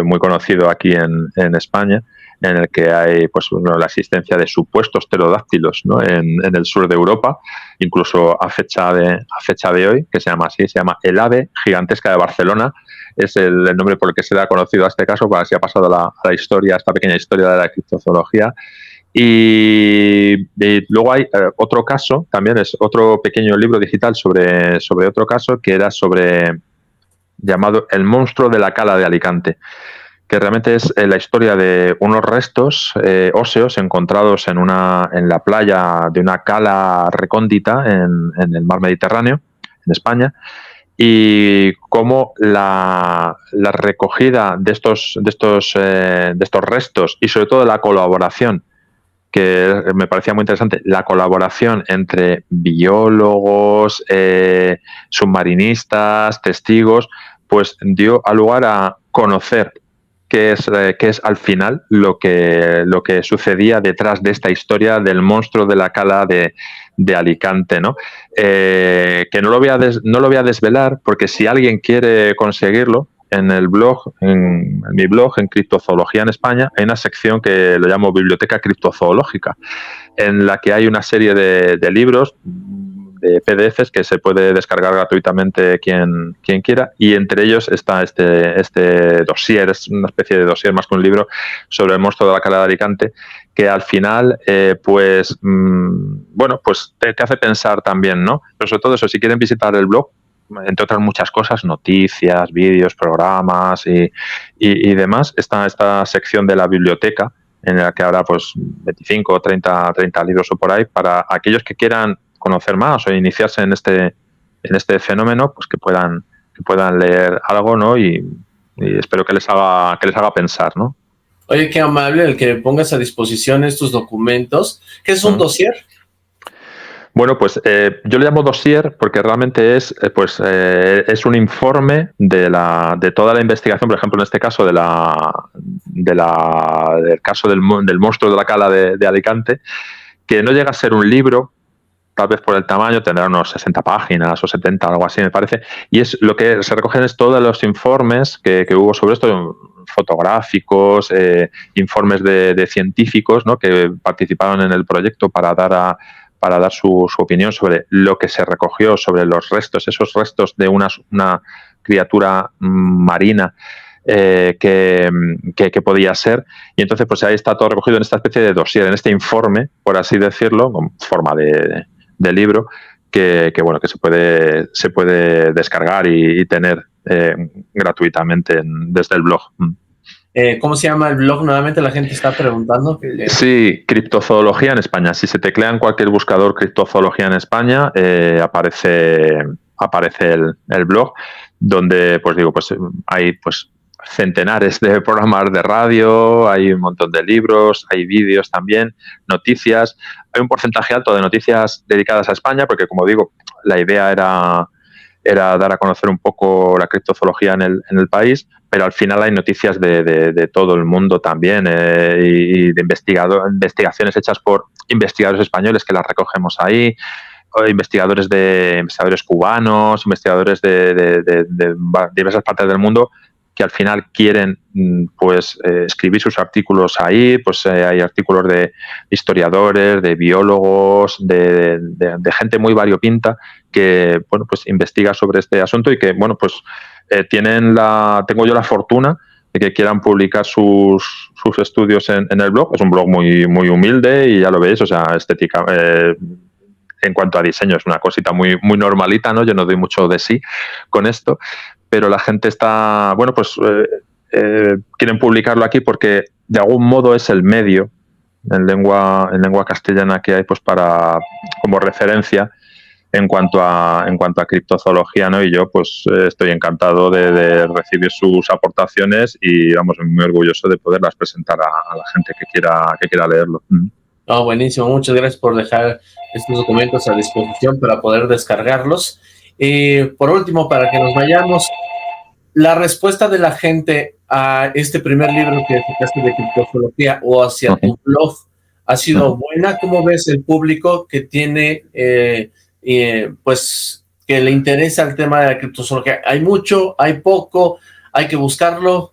muy conocido aquí en España, en el que hay pues, la existencia de supuestos pterodáctilos, ¿no? en el sur de Europa, incluso a fecha de hoy, que se llama así, se llama el ave gigantesca de Barcelona. Es el nombre por el que se le ha conocido a este caso, para así ha pasado a la historia, esta pequeña historia de la criptozoología. Y luego hay otro caso, también es otro pequeño libro digital sobre otro caso que era llamado El monstruo de la cala de Alicante, que realmente es la historia de unos restos óseos encontrados en la playa de una cala recóndita en el mar Mediterráneo, en España, y cómo la recogida de estos restos y sobre todo la colaboración, que me parecía muy interesante, la colaboración entre biólogos, submarinistas, testigos, pues dio lugar a conocer qué es al final lo que sucedía detrás de esta historia del monstruo de la cala de Alicante, ¿no? Que no lo voy a desvelar, porque si alguien quiere conseguirlo, en el blog, en mi blog, en Criptozoología en España, hay una sección que lo llamo Biblioteca Criptozoológica, en la que hay una serie de libros, de PDFs que se puede descargar gratuitamente quien quiera, y entre ellos está este dossier, es una especie de dossier más que un libro, sobre el monstruo de la cala de Alicante, que al final, pues te hace pensar también, ¿no? Pero sobre todo eso, si quieren visitar el blog, entre otras muchas cosas, noticias, vídeos, programas y demás, está esta sección de la biblioteca, en la que habrá pues 25 o 30 libros o por ahí, para aquellos que quieran conocer más o iniciarse en este fenómeno, pues que puedan leer algo, ¿no? Y espero que les haga pensar, ¿no? Oye, qué amable el que pongas a disposición estos documentos. ¿Qué es un dossier? Bueno, pues yo le llamo dossier porque realmente es un informe de toda la investigación, por ejemplo, en este caso del caso del monstruo de la cala de Alicante, que no llega a ser un libro, tal vez por el tamaño, tendrá unos 60 páginas o 70, algo así me parece, y es lo que se recogen es todos los informes que hubo sobre esto, fotográficos, informes de científicos, ¿no? Que participaron en el proyecto para dar su opinión sobre lo que se recogió, sobre los restos, esos restos de una criatura marina que podía ser. Y entonces pues ahí está todo recogido en esta especie de dossier, en este informe, por así decirlo, con forma de libro, que se puede descargar y tener gratuitamente desde el blog. ¿Cómo se llama el blog? Nuevamente la gente está preguntando. Sí, Criptozoología en España. Si se teclea en cualquier buscador Criptozoología en España, aparece el blog, donde pues hay pues centenares de programas de radio, hay un montón de libros, hay vídeos también, noticias. Hay un porcentaje alto de noticias dedicadas a España, porque como digo, la idea era dar a conocer un poco la criptozoología en el país, pero al final hay noticias de todo el mundo también, y de investigaciones hechas por investigadores españoles que las recogemos ahí, o investigadores cubanos, investigadores de diversas partes del mundo que al final quieren escribir sus artículos ahí. Pues hay artículos de historiadores, de biólogos, de gente muy variopinta que pues investiga sobre este asunto y que tengo yo la fortuna de que quieran publicar sus estudios en el blog. Es un blog muy, muy humilde y ya lo veis, o sea, estética, en cuanto a diseño es una cosita muy, muy normalita, ¿no? Yo no doy mucho de sí con esto, pero la gente está, quieren publicarlo aquí porque de algún modo es el medio en lengua castellana que hay pues como referencia en cuanto a criptozoología, ¿no? Y yo pues estoy encantado de recibir sus aportaciones y muy orgulloso de poderlas presentar a la gente que quiera leerlo. Oh, buenísimo, muchas gracias por dejar estos documentos a disposición para poder descargarlos. Por último, para que nos vayamos, la respuesta de la gente a este primer libro que sacaste de criptozoología o hacia tu blog ha sido buena. ¿Cómo ves el público que tiene, pues, que le interesa el tema de la criptozoología? ¿Hay mucho? ¿Hay poco? ¿Hay que buscarlo?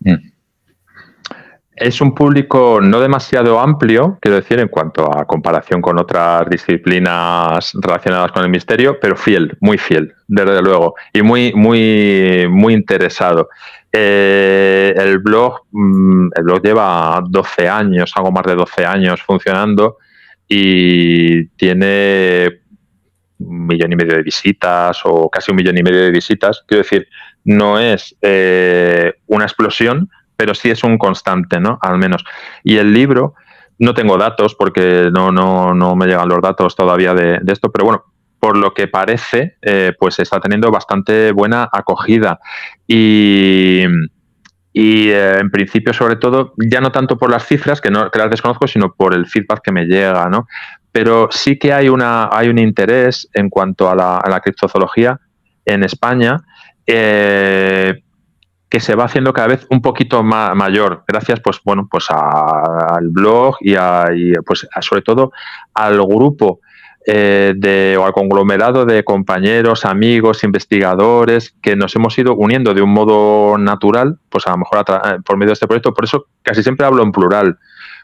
Es un público no demasiado amplio, quiero decir, en cuanto a comparación con otras disciplinas relacionadas con el misterio, pero muy fiel, desde luego, y muy, muy, muy interesado. El blog lleva 12 años, algo más de 12 años funcionando y tiene 1,5 millones de visitas o casi 1,5 millones de visitas. Quiero decir, no es una explosión, pero sí es un constante, ¿no? Al menos. Y el libro, no tengo datos porque no me llegan los datos todavía de esto, pero bueno, por lo que parece, pues está teniendo bastante buena acogida. Y en principio, sobre todo, ya no tanto por las cifras, que las desconozco, sino por el feedback que me llega, ¿no? Pero sí que hay un interés en cuanto a la criptozoología en España, que se va haciendo cada vez un poquito mayor, gracias al blog y sobre todo al grupo o al conglomerado de compañeros, amigos, investigadores que nos hemos ido uniendo de un modo natural, pues a lo mejor por medio de este proyecto. Por eso casi siempre hablo en plural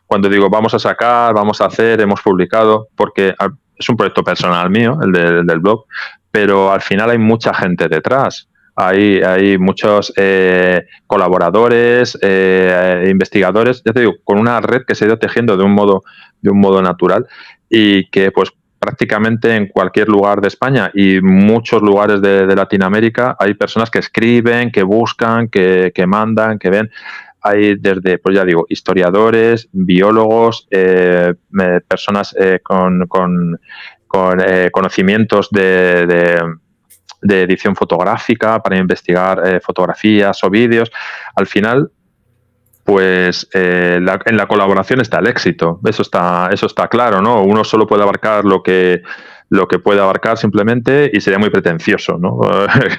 cuando digo vamos a sacar, vamos a hacer, hemos publicado, porque es un proyecto personal mío, el del blog, pero al final hay mucha gente detrás. Hay muchos colaboradores, investigadores, ya te digo, con una red que se ha ido tejiendo de un modo natural y que pues prácticamente en cualquier lugar de España y muchos lugares de Latinoamérica hay personas que escriben, que buscan, que mandan, que ven. Hay desde, pues ya digo, historiadores, biólogos, personas con conocimientos de edición fotográfica para investigar fotografías o vídeos. Al final, pues en la colaboración está el éxito. Eso está claro, ¿no? Uno solo puede abarcar lo que puede abarcar simplemente y sería muy pretencioso, ¿no?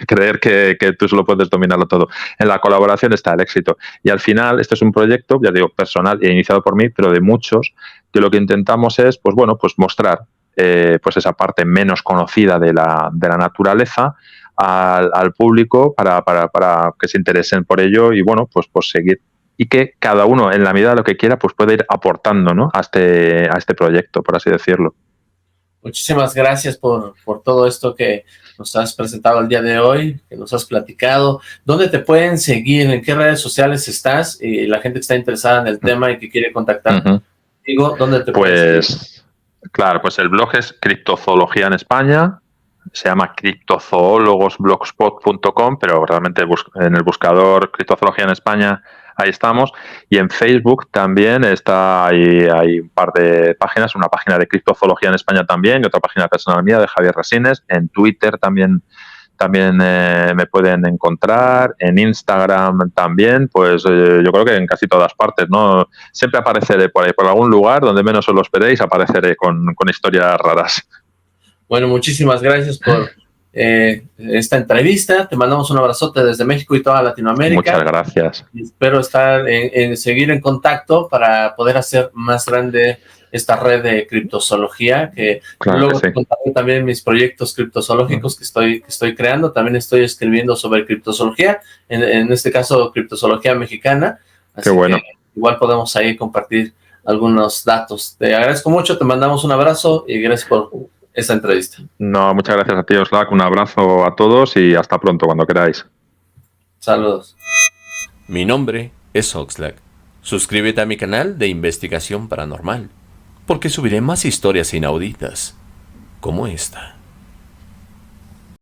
Creer que tú solo puedes dominarlo todo. En la colaboración está el éxito. Y al final, este es un proyecto, ya digo, personal e iniciado por mí, pero de muchos, que lo que intentamos es, pues mostrar pues esa parte menos conocida de la naturaleza al público para que se interesen por ello y pues seguir, y que cada uno en la medida de lo que quiera pues puede ir aportando, ¿no? a este proyecto, por así decirlo. Muchísimas gracias por todo esto que nos has presentado el día de hoy, que nos has platicado. ¿Dónde te pueden seguir? ¿En qué redes sociales estás? Y la gente que está interesada en el tema y que quiere contactar contigo, ¿dónde te pueden seguir? Claro, pues el blog es Criptozoología en España, se llama criptozoologosblogspot.com, pero realmente en el buscador Criptozoología en España, ahí estamos. Y en Facebook también hay un par de páginas, una página de Criptozoología en España también y otra página personal mía de Javier Resines. En Twitter también también me pueden encontrar, en Instagram también, pues yo creo que en casi todas partes, ¿no? Siempre apareceré por ahí, por algún lugar donde menos os lo esperéis, apareceré con historias raras. Bueno, muchísimas gracias por esta entrevista. Te mandamos un abrazote desde México y toda Latinoamérica. Muchas gracias. Y espero estar seguir en contacto para poder hacer más grande esta red de criptozoología, que claro luego que sí. te contaré también mis proyectos criptozoológicos que estoy creando. También estoy escribiendo sobre criptozoología, en este caso criptozoología mexicana. Así Qué bueno. que igual podemos ahí compartir algunos datos. Te agradezco mucho, te mandamos un abrazo y gracias por esta entrevista. No, muchas gracias a ti, Oxlack. Un abrazo a todos y hasta pronto, cuando queráis. Saludos. Mi nombre es Oxlack. Suscríbete a mi canal de investigación paranormal, porque subiré más historias inauditas como esta.